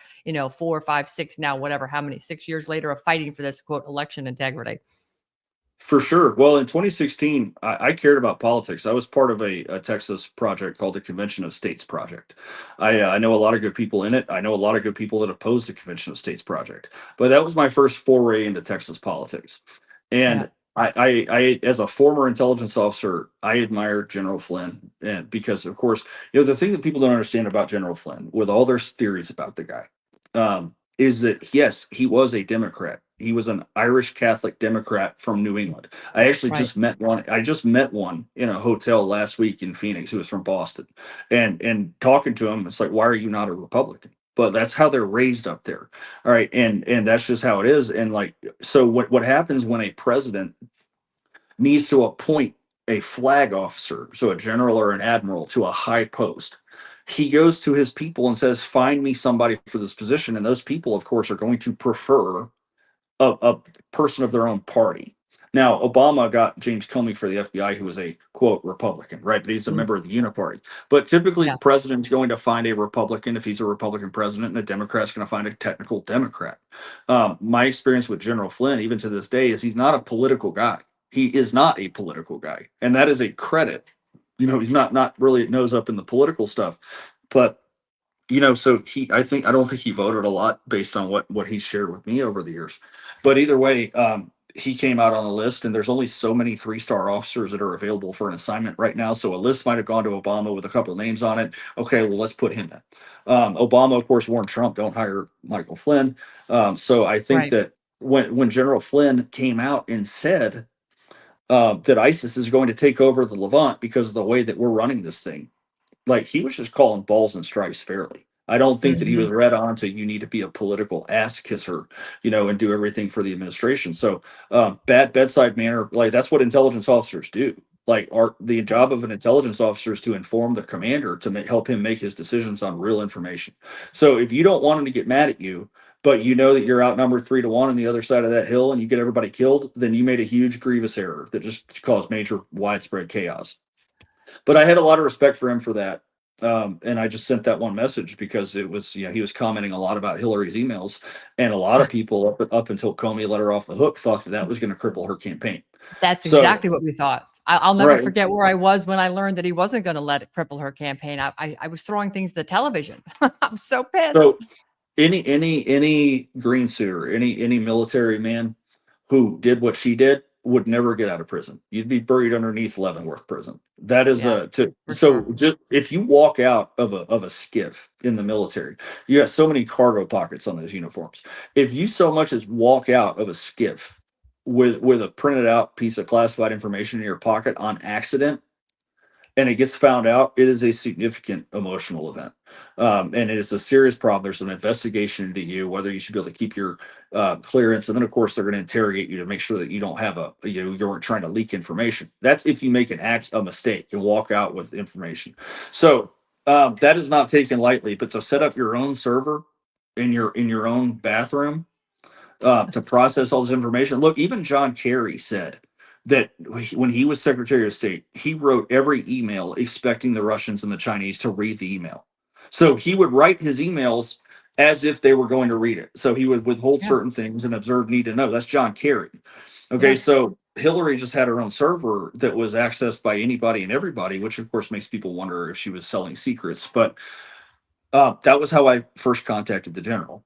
[SPEAKER 2] 4, 5, 6, now whatever, how many 6 years later of fighting for this quote election integrity.
[SPEAKER 3] For sure. Well, in 2016, I cared about politics. I was part of a Texas project called the Convention of States Project. I know a lot of good people in it. I know a lot of good people that oppose the Convention of States Project. But that was my first foray into Texas politics.
[SPEAKER 2] Yeah.
[SPEAKER 3] And I, as a former intelligence officer, I admire General Flynn, and because, of course, the thing that people don't understand about General Flynn, with all their theories about the guy, is that yes, he was a Democrat. He was an Irish Catholic Democrat from New England. I actually
[SPEAKER 2] Right.
[SPEAKER 3] just met one. I just met one in a hotel last week in Phoenix who was from Boston, and talking to him, it's like, why are you not a Republican? But that's how they're raised up there. All right, and that's just how it is. And like, so what happens when a president needs to appoint a flag officer, so a general or an admiral, to a high post? He goes to his people and says, find me somebody for this position. And those people, of course, are going to prefer a person of their own party. Now, Obama got James Comey for the FBI, who was a quote Republican, right? But he's a
[SPEAKER 2] Mhm.
[SPEAKER 3] member of the Uniparty. But typically,
[SPEAKER 2] Yeah.
[SPEAKER 3] the president's going to find a Republican if he's a Republican president, and the Democrat's going to find a technical Democrat. My experience with General Flynn, even to this day, is he's not a political guy. He is not a political guy, and that is a credit. He's not really nose up in the political stuff, but so I don't think he voted a lot based on what he's shared with me over the years. But either way, he came out on a list, and there's only so many 3-star officers that are available for an assignment right now. So a list might have gone to Obama with a couple of names on it. Okay, well, let's put him in. Obama, of course, warned Trump, don't hire Michael Flynn. So I think
[SPEAKER 2] Right.
[SPEAKER 3] that when General Flynn came out and said that ISIS is going to take over the Levant because of the way that we're running this thing, like, he was just calling balls and strikes fairly. I don't think that he was
[SPEAKER 2] Mhm.
[SPEAKER 3] read on to, you need to be a political ass kisser, and do everything for the administration. So bad bedside manner, like, that's what intelligence officers do. Like, the job of an intelligence officer is to inform the commander to help him make his decisions on real information. So if you don't want him to get mad at you, but you know that you're outnumbered 3-1 on the other side of that hill and you get everybody killed, then you made a huge grievous error that just caused major widespread chaos. But I had a lot of respect for him for that. And I just sent that one message because it was, he was commenting a lot about Hillary's emails, and a lot of people up until Comey let her off the hook thought that was going to cripple her campaign.
[SPEAKER 2] That's
[SPEAKER 3] So,
[SPEAKER 2] exactly what we thought. I'll never
[SPEAKER 3] right.
[SPEAKER 2] forget where I was when I learned that he wasn't going to let it cripple her campaign. I was throwing things at the television. I was so pissed.
[SPEAKER 3] So any green suitor, any military man who did what she did would never get out of prison. You'd be buried underneath Leavenworth prison. That is
[SPEAKER 2] Yeah, for
[SPEAKER 3] so
[SPEAKER 2] sure.
[SPEAKER 3] just if you walk out of a skiff in the military, you have so many cargo pockets on those uniforms. If you so much as walk out of a skiff with a printed out piece of classified information in your pocket on accident, and it gets found out, it is a significant emotional event. And it is a serious problem. There's an investigation into you, whether you should be able to keep your clearance. And then, of course, they're going to interrogate you to make sure that you don't have you weren't trying to leak information. That's if you make a mistake and walk out with information. So that is not taken lightly, but to set up your own server in your own bathroom to process all this information. Look, even John Kerry said that when he was Secretary of State, he wrote every email expecting the Russians and the Chinese to read the email. So he would write his emails as if they were going to read it. So he would withhold
[SPEAKER 2] Yeah.
[SPEAKER 3] certain things and observe need to know. That's John Kerry. Okay,
[SPEAKER 2] Yeah.
[SPEAKER 3] so Hillary just had her own server that was accessed by anybody and everybody, which of course makes people wonder if she was selling secrets. But that was how I first contacted the general,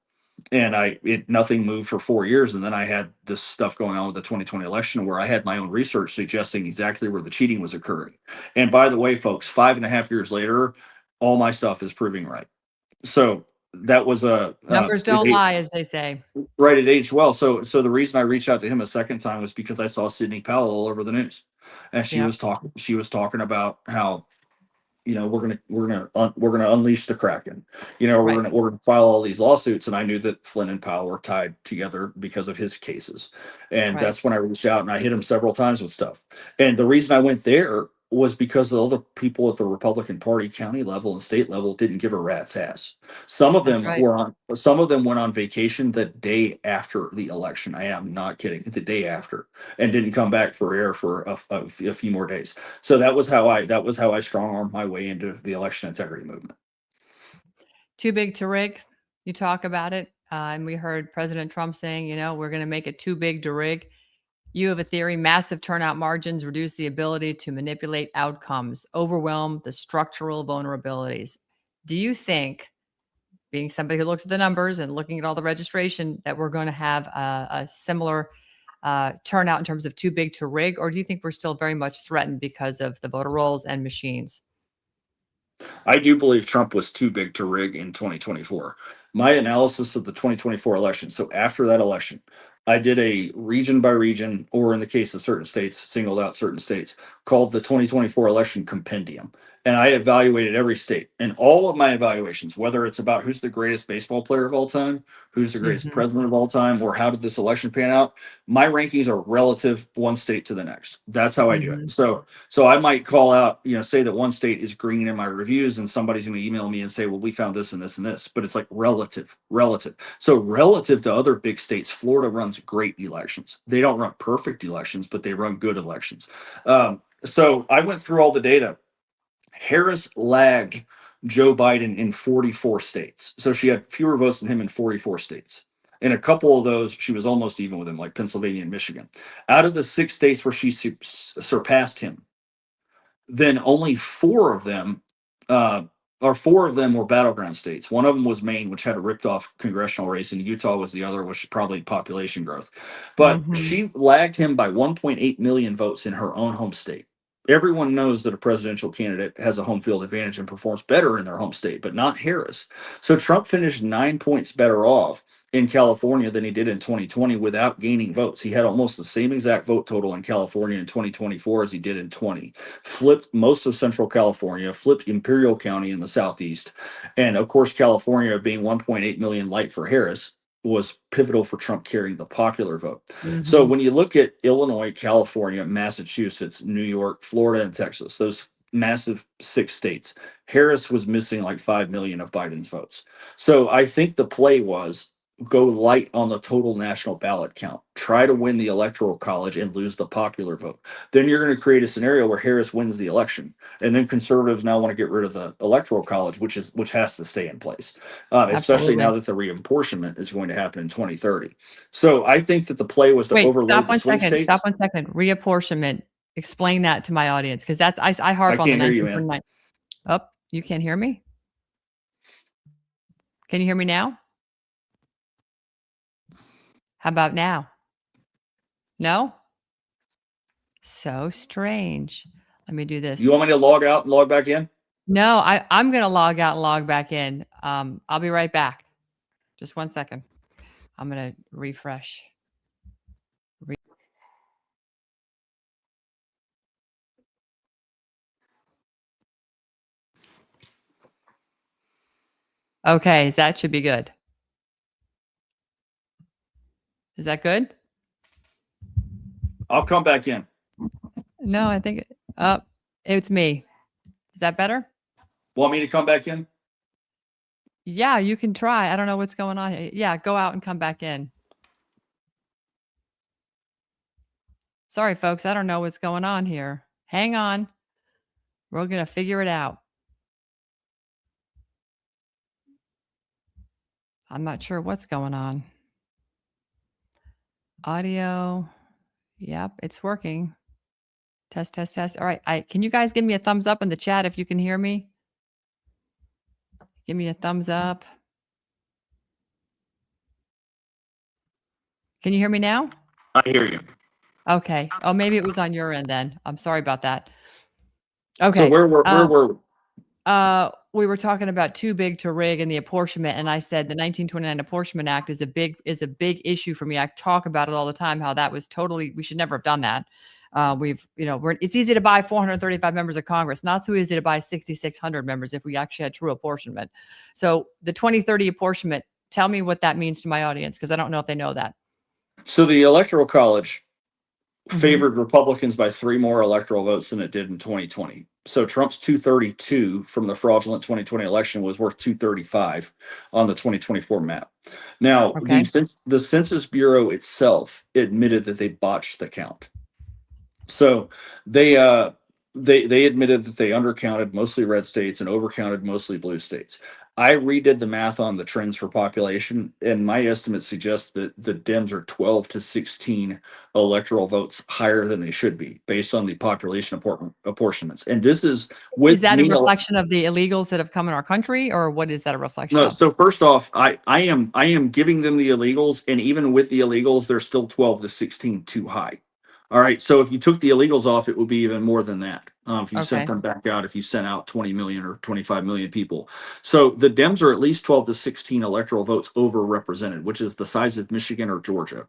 [SPEAKER 3] and nothing moved for 4 years. And then I had this stuff going on with the 2020 election where I had my own research suggesting exactly where the cheating was occurring. And by the way, folks, 5.5 years later, all my stuff is proving right. So that was a
[SPEAKER 2] Numbers don't lie, as they say.
[SPEAKER 3] right, it aged well. So the reason I reached out to him a second time was because I saw Sidney Powell all over the news, and she
[SPEAKER 2] Yep.
[SPEAKER 3] was talking about how, we're gonna unleash the Kraken.
[SPEAKER 2] Right.
[SPEAKER 3] We're gonna file all these lawsuits, and I knew that Flynn and Powell were tied together because of his cases, and
[SPEAKER 2] Right.
[SPEAKER 3] that's when I reached out and I hit him several times with stuff. And the reason I went there was because the other people at the Republican Party, county level and state level, didn't give a rat's ass. Some of
[SPEAKER 2] That's
[SPEAKER 3] them
[SPEAKER 2] right.
[SPEAKER 3] went on vacation the day after the election. I am not kidding. The day after, and didn't come back for air for a few more days. So that was how I strong armed my way into the election integrity movement.
[SPEAKER 2] Too big to rig. You talk about it. And we heard President Trump saying, we're going to make it too big to rig. You have a theory: massive turnout margins reduce the ability to manipulate outcomes, overwhelm the structural vulnerabilities. Do you think, being somebody who looks at the numbers and looking at all the registration, that we're going to have a similar turnout in terms of too big to rig? Or do you think we're still very much threatened because of the voter rolls and machines?
[SPEAKER 3] I do believe Trump was too big to rig in 2024. My analysis of the 2024 election. So after that election, I did a region by region, or in the case of certain states, singled out certain states, called the 2024 election compendium. And I evaluated every state, and all of my evaluations, whether it's about who's the greatest baseball player of all time, who's the greatest president of all time, or how did this election pan out, my rankings are relative one state to the next. That's how I do it. So I might call out, say that one state is green in my reviews, and somebody's going to email me and say, well, we found this and this and this, but it's like relative. So relative to other big states, Florida runs great elections. They don't run perfect elections, but they run good elections. So I went through all the data. Harris lagged Joe Biden in 44 states. So she had fewer votes than him in 44 states. In a couple of those, she was almost even with him, like Pennsylvania and Michigan. Out of the 6 states where she surpassed him, then only 4 of them, were battleground states. One of them was Maine, which had a ripped off congressional race, and Utah was the other, which is probably population growth. But she lagged him by 1.8 million votes in her own home state. Everyone knows that a presidential candidate has a home field advantage and performs better in their home state, but not Harris. So Trump finished 9 points better off in California than he did in 2020 without gaining votes. He had almost the same exact vote total in California in 2024 as he did in 20. Flipped most of Central California, flipped Imperial County in the Southeast. And of course, California being 1.8 million light for Harris was pivotal for Trump carrying the popular vote. So when you look at Illinois, California, Massachusetts, New York, Florida, and Texas, those massive 6 states, Harris was missing like 5 million of Biden's votes. So I think the play was go light on the total national ballot count, try to win the electoral college and lose the popular vote. Then you're going to create a scenario where Harris wins the election, and then conservatives now want to get rid of the electoral college, which has to stay in place, especially now that the reapportionment is going to happen in 2030. So I think that the play was to overload the swing states.
[SPEAKER 2] Stop 1 second. Reapportionment. Explain that to my audience, because that's I harp on the 1949. Oh, you can't hear me? Can you hear me now? How about now? No? So strange. Let me do this.
[SPEAKER 3] You want me to log out and log back in?
[SPEAKER 2] No, I'm going to log out and log back in. I'll be right back. Just 1 second. I'm going to refresh. Okay, that should be good. Is that good?
[SPEAKER 3] I'll come back in.
[SPEAKER 2] No, I think it's me. Is that better?
[SPEAKER 3] Want me to come back in?
[SPEAKER 2] Yeah, you can try. I don't know what's going on. Yeah, go out and come back in. Sorry, folks. I don't know what's going on here. Hang on. We're going to figure it out. I'm not sure what's going on. Audio. Yep, it's working. Test, test, test. All right. Can you guys give me a thumbs up in the chat if you can hear me? Give me a thumbs up. Can you hear me now?
[SPEAKER 3] I hear you.
[SPEAKER 2] Okay. Oh, maybe it was on your end then. I'm sorry about that. Okay.
[SPEAKER 3] So where were we?
[SPEAKER 2] we were talking about too big to rig and the apportionment, and I said the 1929 Apportionment Act is a big issue for me. I talk about it all the time, how that was totally, we should never have done that. It's easy to buy 435 members of Congress, not so easy to buy 6,600 members if we actually had true apportionment. So the 2030 apportionment, tell me what that means to my audience, because I don't know if they know that.
[SPEAKER 3] So the Electoral College favored Republicans by 3 more electoral votes than it did in 2020. So Trump's 232 from the fraudulent 2020 election was worth 235 on the 2024 map. Now,
[SPEAKER 2] Okay.
[SPEAKER 3] the Census Bureau itself admitted that they botched the count. So they admitted that they undercounted mostly red states and overcounted mostly blue states. I redid the math on the trends for population, and my estimate suggests that the Dems are 12 to 16 electoral votes higher than they should be based on the population apportionments. And this is with
[SPEAKER 2] Is that
[SPEAKER 3] me.
[SPEAKER 2] a reflection of the illegals that have come in our country, or what is that a reflection
[SPEAKER 3] No,
[SPEAKER 2] of?
[SPEAKER 3] so first off, I am giving them the illegals, and even with the illegals, they're still 12 to 16 too high. All right, so if you took the illegals off, it would be even more than that. If you sent
[SPEAKER 2] Okay.
[SPEAKER 3] them back out, if you sent out 20 million or 25 million people. So the Dems are at least 12 to 16 electoral votes overrepresented, which is the size of Michigan or Georgia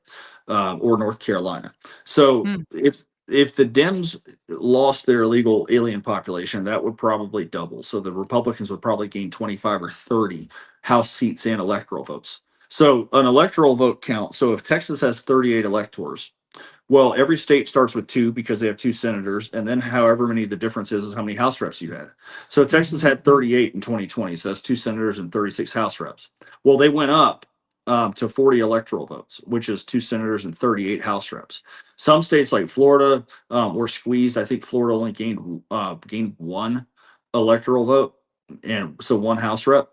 [SPEAKER 3] or North Carolina. So if the Dems lost their illegal alien population, that would probably double. So the Republicans would probably gain 25 or 30 House seats and electoral votes. So an electoral vote count. So if Texas has 38 electors, well, every state starts with 2 because they have 2 senators, and then however many the difference is how many House reps you had. So Texas had 38 in 2020, so that's 2 senators and 36 House reps. Well, they went up to 40 electoral votes, which is 2 senators and 38 House reps. Some states like Florida were squeezed. I think Florida only gained 1 electoral vote, and so 1 House rep.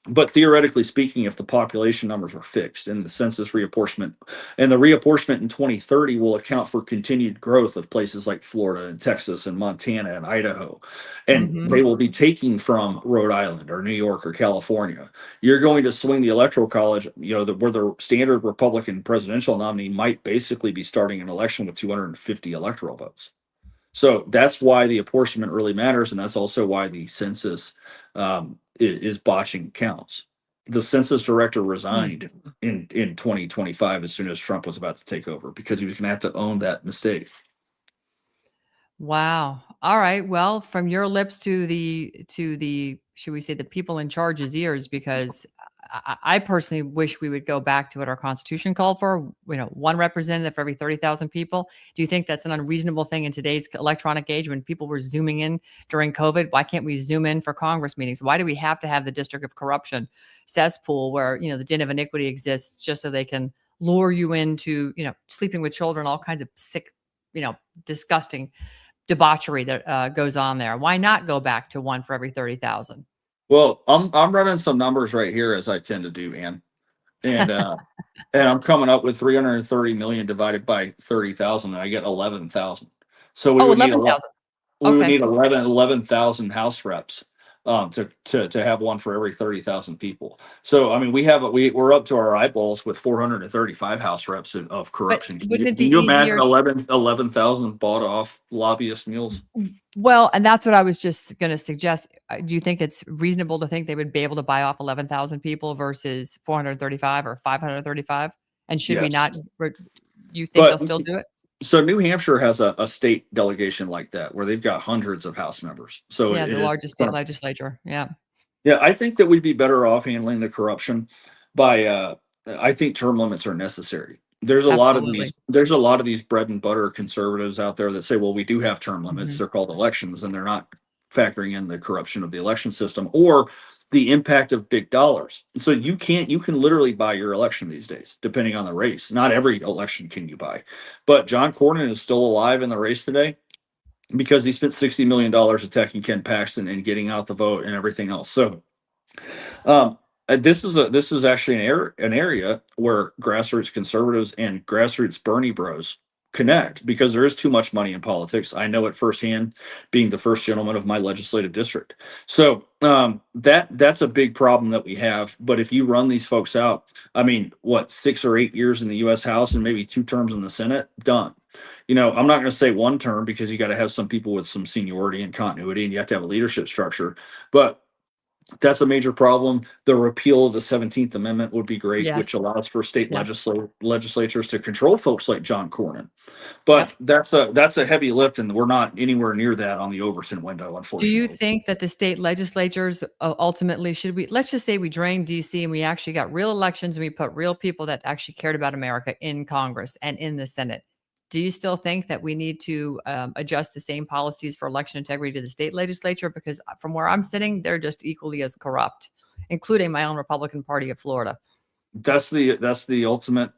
[SPEAKER 3] But theoretically speaking, if the population numbers are fixed and the census reapportionment and the reapportionment in 2030 will account for continued growth of places like Florida and Texas and Montana and Idaho, and they will be taking from Rhode Island or New York or California, you're going to swing the Electoral College, where the standard Republican presidential nominee might basically be starting an election with 250 electoral votes. So that's why the apportionment really matters, and that's also why the census is botching counts. The census director resigned in 2025 as soon as Trump was about to take over because he was going to have to own that mistake.
[SPEAKER 2] Wow. All right. Well, from your lips to the should we say the people in charge's ears, because I personally wish we would go back to what our Constitution called for. 1 representative for every 30,000 people. Do you think that's an unreasonable thing in today's electronic age when people were zooming in during COVID? Why can't we zoom in for Congress meetings? Why do we have to have the District of Corruption cesspool where the din of iniquity exists just so they can lure you into sleeping with children, all kinds of sick, disgusting debauchery that goes on there? Why not go back to 1 for every 30,000?
[SPEAKER 3] Well, I'm running some numbers right here as I tend to do, Ann, and I'm coming up with 330 million divided by 30,000, and I get 11,000. So we would need
[SPEAKER 2] 11,000.
[SPEAKER 3] we would
[SPEAKER 2] Okay.
[SPEAKER 3] need 11,000 House reps to have 1 for every 30,000 people. So I mean, we're up to our eyeballs with 435 House reps of corruption.
[SPEAKER 2] wouldn't it
[SPEAKER 3] Can
[SPEAKER 2] be
[SPEAKER 3] you imagine
[SPEAKER 2] easier?
[SPEAKER 3] 11,000 bought off lobbyist mules?
[SPEAKER 2] Well, and that's what I was just going to suggest. Do you think it's reasonable to think they would be able to buy off 11,000 people versus 435 or 535? And should we
[SPEAKER 3] Yes,
[SPEAKER 2] not? You think they'll
[SPEAKER 3] but
[SPEAKER 2] still do it?
[SPEAKER 3] so New Hampshire has a state delegation like that where they've got hundreds of House members. So
[SPEAKER 2] Yeah,
[SPEAKER 3] it
[SPEAKER 2] the
[SPEAKER 3] is.
[SPEAKER 2] largest state legislature. Yeah.
[SPEAKER 3] Yeah, I think that we'd be better off handling the corruption by I think term limits are necessary.
[SPEAKER 2] Absolutely.
[SPEAKER 3] There's a lot of these bread and butter conservatives out there that say, well, we do have term limits.
[SPEAKER 2] Mhm.
[SPEAKER 3] They're called elections, and they're not factoring in the corruption of the election system or the impact of big dollars. So you can literally buy your election these days, depending on the race. Not every election can you buy. But John Cornyn is still alive in the race today because he spent $60 million attacking Ken Paxton and getting out the vote and everything else. So this is actually an area where grassroots conservatives and grassroots Bernie bros connect because there is too much money in politics. I know it firsthand, being the first gentleman of my legislative district. So that's a big problem that we have. But if you run these folks out, I mean, what, 6 or 8 years in the U.S. House and maybe 2 terms in the Senate, done. I'm not going to say 1 term because you got to have some people with some seniority and continuity, and you have to have a leadership structure. But That's a major problem. The repeal of the 17th Amendment would be great, which
[SPEAKER 2] Yes.
[SPEAKER 3] allows for state
[SPEAKER 2] Yes.
[SPEAKER 3] legislatures to control folks like John Cornyn.
[SPEAKER 2] Yep.
[SPEAKER 3] But that's a heavy lift, and we're not anywhere near that on the Overton window,
[SPEAKER 2] Do you
[SPEAKER 3] unfortunately.
[SPEAKER 2] think that the state legislatures ultimately should we, let's just say we drained DC and we actually got real elections and we put real people that actually cared about America in Congress and in the Senate? Do you still think that we need to adjust the same policies for election integrity to the state legislature? Because from where I'm sitting, they're just equally as corrupt, including my own Republican Party of Florida.
[SPEAKER 3] That's the ultimate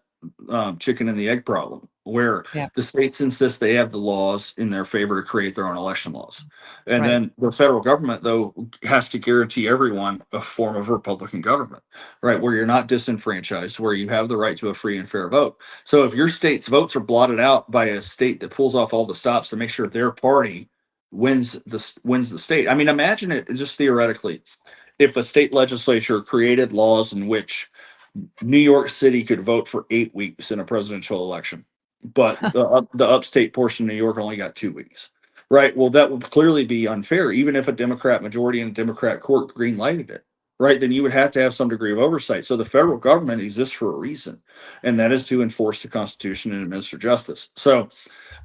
[SPEAKER 3] chicken and the egg problem, where
[SPEAKER 2] Yeah.
[SPEAKER 3] the states insist they have the laws in their favor to create their own election laws, and
[SPEAKER 2] Right.
[SPEAKER 3] then the federal government though has to guarantee everyone a form of Republican government, right, where you're not disenfranchised, where you have the right to a free and fair vote. So if your state's votes are blotted out by a state that pulls off all the stops to make sure their party wins the state, I mean, imagine it just theoretically, if a state legislature created laws in which New York City could vote for 8 weeks in a presidential election, but the upstate portion of New York only got 2 weeks. Right. Well, that would clearly be unfair, even if a Democrat majority and a Democrat court green lighted it. Right. Then you would have to have some degree of oversight. So the federal government exists for a reason, and that is to enforce the Constitution and administer justice. So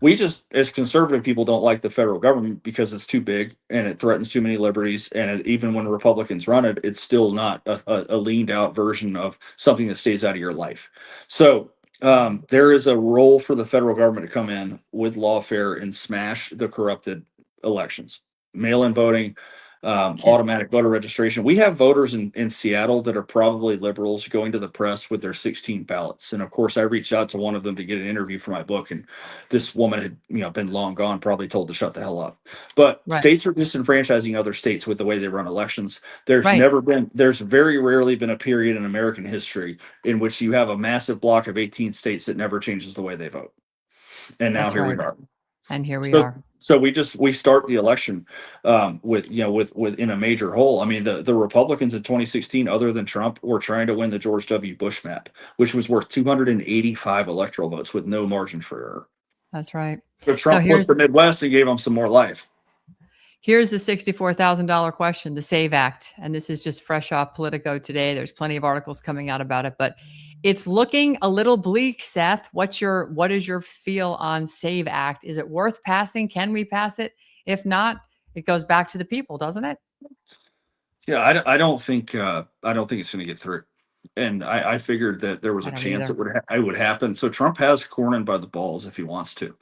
[SPEAKER 3] we just, as conservative people, don't like the federal government because it's too big and it threatens too many liberties. And even when Republicans run it, it's still not a leaned out version of something that stays out of your life. So there is a role for the federal government to come in with lawfare and smash the corrupted elections, mail-in voting, automatic voter registration. We have voters in Seattle that are probably liberals going to the press with their 16 ballots. And of course, I reached out to one of them to get an interview for my book. And this woman had been long gone, probably told to shut the hell up. But
[SPEAKER 2] Right.
[SPEAKER 3] states are disenfranchising other states with the way they run elections. There's
[SPEAKER 2] Right.
[SPEAKER 3] very rarely been a period in American history in which you have a massive block of 18 states that never changes the way they vote. And now
[SPEAKER 2] That's
[SPEAKER 3] here
[SPEAKER 2] right.
[SPEAKER 3] we are.
[SPEAKER 2] And here we
[SPEAKER 3] So
[SPEAKER 2] are.
[SPEAKER 3] so we start the election with in a major hole. I mean, the Republicans in 2016, other than Trump, were trying to win the George W. Bush map, which was worth 285 electoral votes with no margin for error.
[SPEAKER 2] That's right.
[SPEAKER 3] So
[SPEAKER 2] So
[SPEAKER 3] Trump flipped the Midwest and gave them some more life.
[SPEAKER 2] here's the $64,000 question, the SAVE Act. And this is just fresh off Politico today. There's plenty of articles coming out about it, but it's looking a little bleak, Seth. What is your feel on SAVE Act? Is it worth passing? Can we pass it? If not, it goes back to the people, doesn't it?
[SPEAKER 3] Yeah, I don't think it's going to get through. And I figured that there was
[SPEAKER 2] I
[SPEAKER 3] a
[SPEAKER 2] don't
[SPEAKER 3] chance
[SPEAKER 2] either.
[SPEAKER 3] it would happen. So Trump has Cornyn by the balls if he wants to.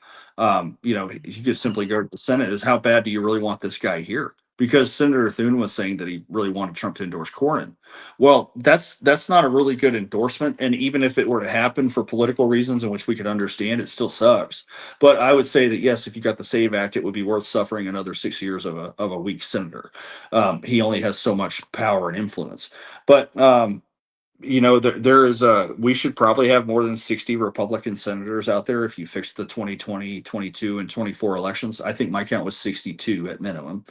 [SPEAKER 3] He could simply go to the Senate. Is how bad do you really want this guy here? Because Senator Thune was saying that he really wanted Trump to endorse Cornyn. Well, that's not a really good endorsement. And even if it were to happen for political reasons in which we could understand, it still sucks. But I would say that yes, if you got the SAVE Act, it would be worth suffering another 6 years of a weak senator. He only has so much power and influence. But there is we should probably have more than 60 Republican senators out there if you fix the 2020, 22, and 24 elections. I think my count was 62 at minimum.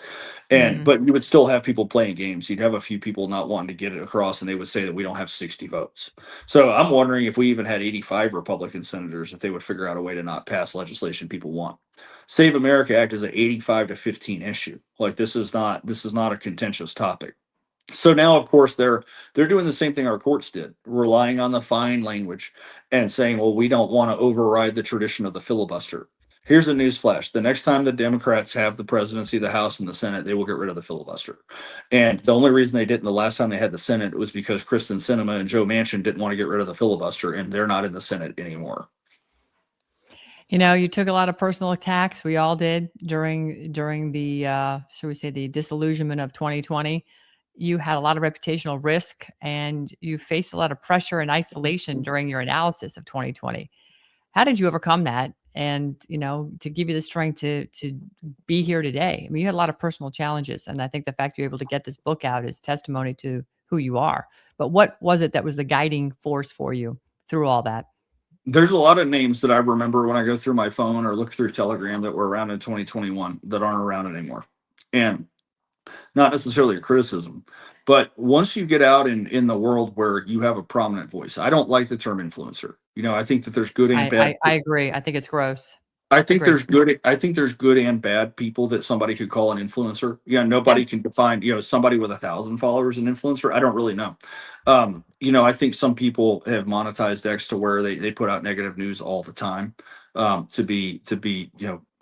[SPEAKER 3] But you would still have people playing games. You'd have a few people not wanting to get it across, and they would say that we don't have 60 votes. So I'm wondering if we even had 85 Republican senators, if they would figure out a way to not pass legislation people want. Save America Act is an 85-15 issue. Like this is not a contentious topic. So now, of course, they're doing the same thing our courts did, relying on the fine language and saying, well, we don't want to override the tradition of the filibuster. Here's a newsflash. The next time the Democrats have the presidency, the House, and the Senate, they will get rid of the filibuster. And the only reason they didn't the last time they had the Senate was because Kristen Sinema and Joe Manchin didn't want to get rid of the filibuster, and they're not in the Senate anymore.
[SPEAKER 2] You took a lot of personal attacks. We all did during the shall we say the disillusionment of 2020. You had a lot of reputational risk and you faced a lot of pressure and isolation during your analysis of 2020. How did you overcome that? And, to give you the strength to be here today. I mean, you had a lot of personal challenges. And I think the fact you're able to get this book out is testimony to who you are. But what was it that was the guiding force for you through all that?
[SPEAKER 3] There's a lot of names that I remember when I go through my phone or look through Telegram that were around in 2021 that aren't around anymore. And not necessarily a criticism, but once you get out in the world where you have a prominent voice, I don't like the term influencer. I think that there's good and bad.
[SPEAKER 2] I agree. I think it's gross. Agree.
[SPEAKER 3] I think there's good and bad people that somebody could call an influencer. Yeah,
[SPEAKER 2] Yeah.
[SPEAKER 3] nobody can define, somebody with 1,000 followers an influencer. I don't really know. I think some people have monetized X to where they put out negative news all the time, to be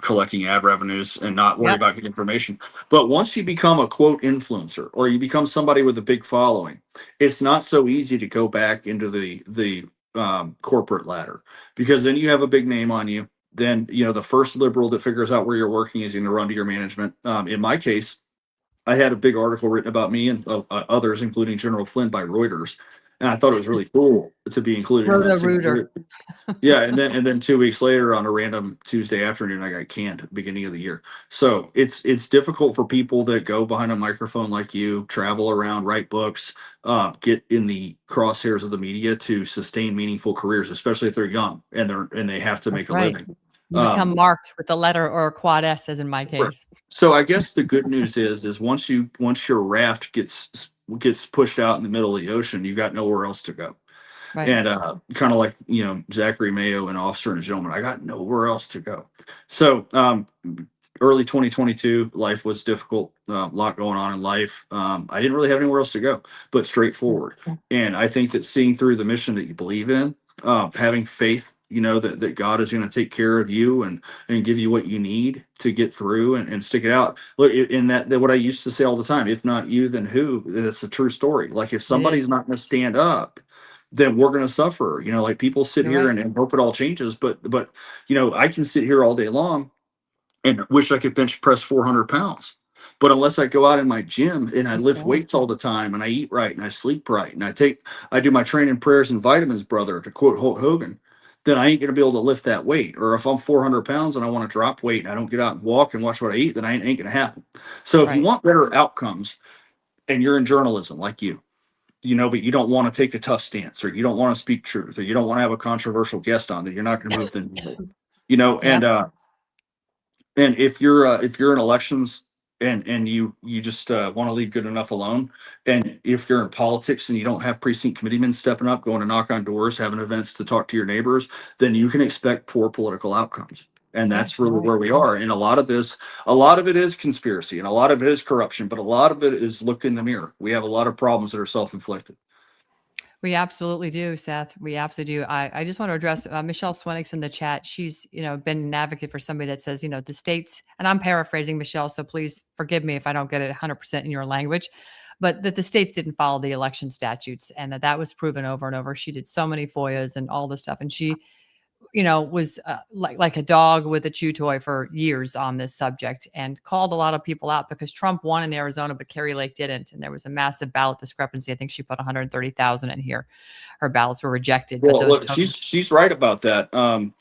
[SPEAKER 3] collecting ad revenues and not worry
[SPEAKER 2] Yep.
[SPEAKER 3] about getting information. But once you become a quote influencer, or you become somebody with a big following, it's not so easy to go back into the corporate ladder, because then you have a big name on you. Then the first liberal that figures out where you're working is going to run to your management. In my case, I had a big article written about me and others, including General Flynn, by Reuters, and I thought it was really cool to be included in that same
[SPEAKER 2] Roto-rooter.
[SPEAKER 3] group. Yeah, and then 2 weeks later, on a random Tuesday afternoon, I got canned at the beginning of the year. So it's difficult for people that go behind a microphone like you, travel around, write books, get in the crosshairs of the media to sustain meaningful careers, especially if they're young and they have to
[SPEAKER 2] That's
[SPEAKER 3] make a
[SPEAKER 2] right.
[SPEAKER 3] living.
[SPEAKER 2] You become
[SPEAKER 3] Um,
[SPEAKER 2] marked with the letter or a quad S, as in my
[SPEAKER 3] Right.
[SPEAKER 2] case.
[SPEAKER 3] So I guess the good news is once your raft gets pushed out in the middle of the ocean, you got nowhere else to go.
[SPEAKER 2] Right.
[SPEAKER 3] And kind of like Zachary Mayo and Officer and a Gentleman, I got nowhere else to go. So early 2022, life was difficult. A lot going on in life. I didn't really have anywhere else to go but straightforward. And I think that seeing through the mission that you believe in, having faith, that God is going to take care of you and give you what you need to get through and stick it out. Look, in that what I used to say all the time: if not you, then who? That's a true story. Like, if
[SPEAKER 2] It
[SPEAKER 3] somebody's
[SPEAKER 2] is.
[SPEAKER 3] not going to stand up, then we're going to suffer. Like, people sit
[SPEAKER 2] You're
[SPEAKER 3] here
[SPEAKER 2] right.
[SPEAKER 3] and hope it all changes, but I can sit here all day long and wish I could bench press 400 pounds. But unless I go out in my gym and I lift
[SPEAKER 2] Okay.
[SPEAKER 3] weights all the time and I eat right and I sleep right and I do my training, prayers, and vitamins, brother, to quote Hulk Hogan, then I ain't going to be able to lift that weight. Or if I'm 400 pounds and I want to drop weight and I don't get out and walk and watch what I eat, then I ain't going to happen. So if you
[SPEAKER 2] Right.
[SPEAKER 3] want better outcomes and you're in journalism like you, but you don't want to take a tough stance, or you don't want to speak truth, or you don't want to have a controversial guest on, that you're not going to move the needle,
[SPEAKER 2] Yep.
[SPEAKER 3] and if you're in elections and you just want to leave good enough alone, and if you're in politics and you don't have precinct committeemen stepping up, going to knock on doors, having events to talk to your neighbors, then you can expect poor political outcomes. And
[SPEAKER 2] Yeah.
[SPEAKER 3] that's
[SPEAKER 2] You're
[SPEAKER 3] really
[SPEAKER 2] right.
[SPEAKER 3] where we are. And a lot of it is conspiracy, and a lot of it is corruption, but a lot of it is look in the mirror. We have a lot of problems that are self-inflicted.
[SPEAKER 2] We absolutely do, Seth. We absolutely do. I just want to address Michelle Swenick's in the chat. She's, been an advocate for somebody that says, the states, and I'm paraphrasing Michelle, so please forgive me if I don't get it 100% in your language, but that the states didn't follow the election statutes, and that was proven over and over. She did so many FOIAs and all this stuff, and she was like a dog with a chew toy for years on this subject, and called a lot of people out because Trump won in Arizona, but Kerry Lake didn't. And there was a massive ballot discrepancy. I think she put 130,000 in here. Her ballots were rejected, but
[SPEAKER 3] Well,
[SPEAKER 2] those
[SPEAKER 3] look,
[SPEAKER 2] totals.
[SPEAKER 3] she's right about that.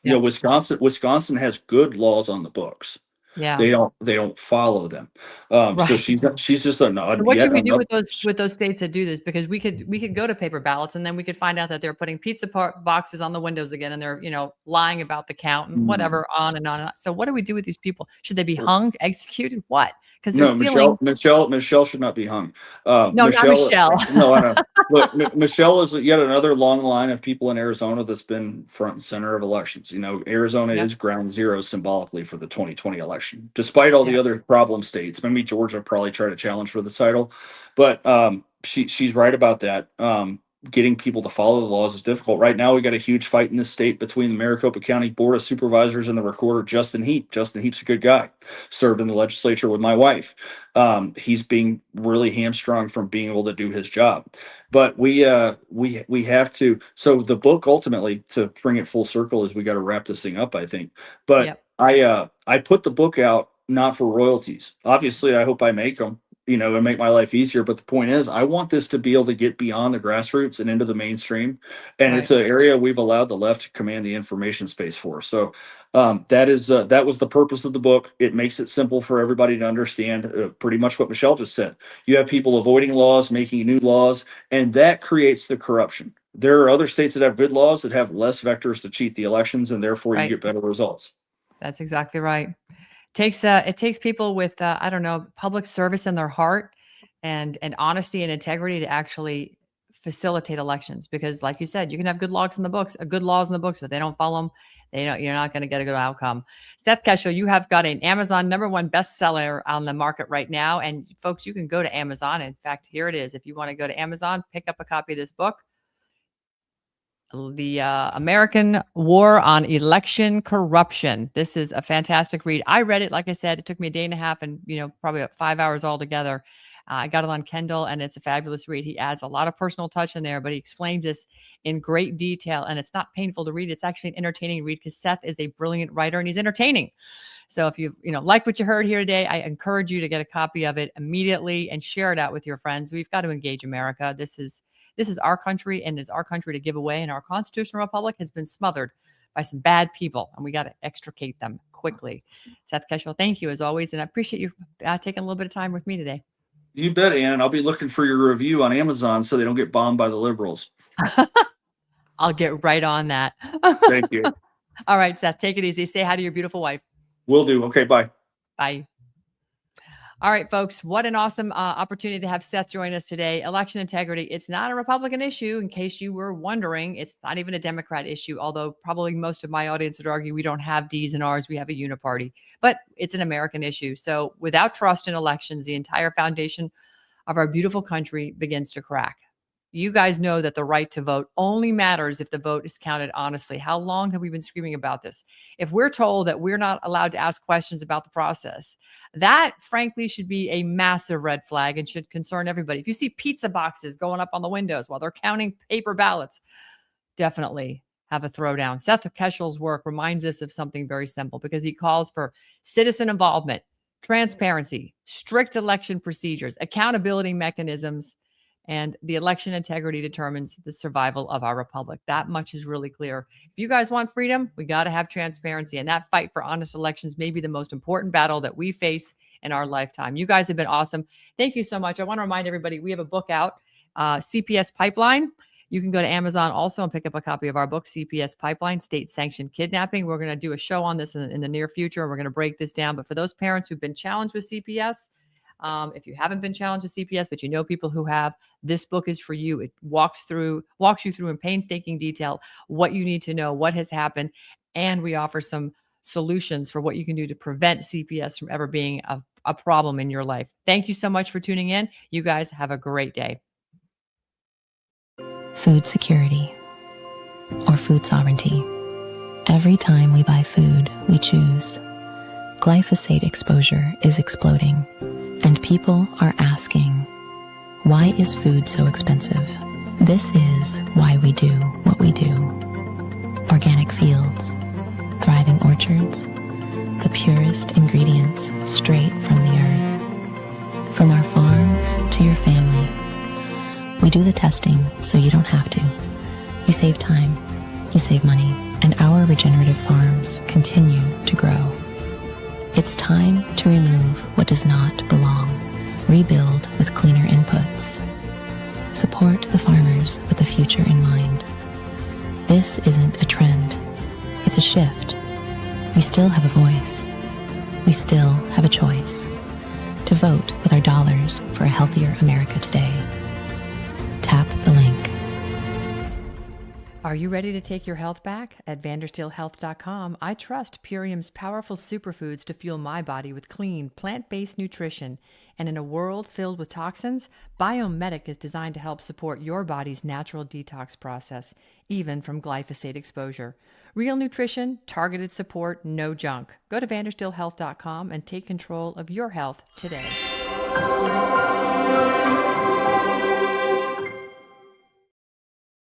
[SPEAKER 2] Yeah.
[SPEAKER 3] Wisconsin has good laws on the books.
[SPEAKER 2] Yeah.
[SPEAKER 3] They don't follow them. So
[SPEAKER 2] Right.
[SPEAKER 3] she's just
[SPEAKER 2] So what
[SPEAKER 3] yet
[SPEAKER 2] should we do
[SPEAKER 3] another.
[SPEAKER 2] with those states that do this? Because we could go to paper ballots, and then we could find out that they're putting pizza boxes on the windows again, and they're lying about the count and
[SPEAKER 3] Mm.
[SPEAKER 2] whatever, on and on and on. So what do we do with these people? Should they be hung, executed, what? Because they're
[SPEAKER 3] No,
[SPEAKER 2] stealing.
[SPEAKER 3] Michelle should not be hung.
[SPEAKER 2] No, not Michelle.
[SPEAKER 3] No, I know. Look, Michelle is yet another long line of people in Arizona that's been front and center of elections. Arizona
[SPEAKER 2] Yep.
[SPEAKER 3] is ground zero symbolically for the 2020 election, despite all the
[SPEAKER 2] Yep.
[SPEAKER 3] other problem states. Maybe Georgia probably try to challenge for the title, but she's right about that. Getting people to follow the laws is difficult. Right now, we got a huge fight in this state between the Maricopa County Board of Supervisors and the recorder, Justin Heap. Justin Heap's a good guy. Served in the legislature with my wife. He's being really hamstrung from being able to do his job. But we have to. So the book, ultimately, to bring it full circle, is we got to wrap this thing up, I think. But
[SPEAKER 2] Yep.
[SPEAKER 3] I put the book out not for royalties. Obviously, I hope I make them, and make my life easier. But the point is, I want this to be able to get beyond the grassroots and into the mainstream. And it's
[SPEAKER 2] Right.
[SPEAKER 3] an area we've allowed the left to command the information space for. So that was the purpose of the book. It makes it simple for everybody to understand, pretty much what Michelle just said. You have people avoiding laws, making new laws, and that creates the corruption. There are other states that have good laws that have less vectors to cheat the elections, and therefore you
[SPEAKER 2] Right.
[SPEAKER 3] get better results.
[SPEAKER 2] That's exactly right. It takes people with I don't know, public service in their heart, and honesty and integrity to actually facilitate elections, because like you said, you can have good laws in the books, but they don't follow them. You're not going to get a good outcome. Seth Keshel, you have got an Amazon #1 bestseller on the market right now. And folks, you can go to Amazon. In fact, here it is. If you want to go to Amazon, pick up a copy of this book, The American War on Election Corruption. This is a fantastic read. I read it, like I said, it took me a day and a half and, probably about 5 hours altogether. I got it on Kindle, and it's a fabulous read. He adds a lot of personal touch in there, but he explains this in great detail, and it's not painful to read. It's actually an entertaining read because Seth is a brilliant writer and he's entertaining. So if you like what you heard here today, I encourage you to get a copy of it immediately and share it out with your friends. We've got to engage America. This is our country, and it's our country to give away, and our constitutional republic has been smothered by some bad people, and we got to extricate them quickly. Seth Keshel, thank you as always, and I appreciate you taking a little bit of time with me today.
[SPEAKER 3] You bet, Ann. I'll be looking for your review on Amazon so they don't get bombed by the liberals.
[SPEAKER 2] I'll get right on that.
[SPEAKER 3] Thank you.
[SPEAKER 2] All right, Seth, take it easy. Say hi to your beautiful wife.
[SPEAKER 3] Will do. Okay, bye.
[SPEAKER 2] Bye. All right, folks, what an awesome opportunity to have Seth join us today. Election integrity, it's not a Republican issue, in case you were wondering. It's not even a Democrat issue, although probably most of my audience would argue we don't have D's and R's, we have a uniparty. But it's an American issue. So without trust in elections, the entire foundation of our beautiful country begins to crack. You guys know that the right to vote only matters if the vote is counted honestly. How long have we been screaming about this? If we're told that we're not allowed to ask questions about the process, that frankly should be a massive red flag and should concern everybody. If you see pizza boxes going up on the windows while they're counting paper ballots, definitely have a throwdown. Seth Keshel's work reminds us of something very simple, because he calls for citizen involvement, transparency, strict election procedures, accountability mechanisms, and the election integrity determines the survival of our republic. That much is really clear. If you guys want freedom, we got to have transparency. And that fight for honest elections may be the most important battle that we face in our lifetime. You guys have been awesome. Thank you so much. I want to remind everybody, we have a book out, CPS Pipeline. You can go to Amazon also and pick up a copy of our book, CPS Pipeline, State-Sanctioned Kidnapping. We're going to do a show on this in the near future. We're going to break this down. But for those parents who've been challenged with CPS, if you haven't been challenged with CPS, but you know people who have, this book is for you. It walks you through in painstaking detail what you need to know, what has happened, and we offer some solutions for what you can do to prevent CPS from ever being a problem in your life. Thank you so much for tuning in. You guys have a great day.
[SPEAKER 4] Food security or food sovereignty. Every time we buy food, we choose. Glyphosate exposure is exploding, and people are asking, why is food so expensive? This is why we do what we do. Organic fields, thriving orchards, the purest ingredients straight from the earth. From our farms to your family, we do the testing so you don't have to. You save time, you save money, and our regenerative farms continue to grow. It's time to remove what does not belong. Rebuild with cleaner inputs. Support the farmers with the future in mind. This isn't a trend. It's a shift. We still have a voice. We still have a choice to vote with our dollars for a healthier America today. Tap the link.
[SPEAKER 2] Are you ready to take your health back? At vandersteelhealth.com, I trust Purium's powerful superfoods to fuel my body with clean, plant-based nutrition. And in a world filled with toxins, Biomedic is designed to help support your body's natural detox process, even from glyphosate exposure. Real nutrition, targeted support, no junk. Go to vandersteelhealth.com and take control of your health today.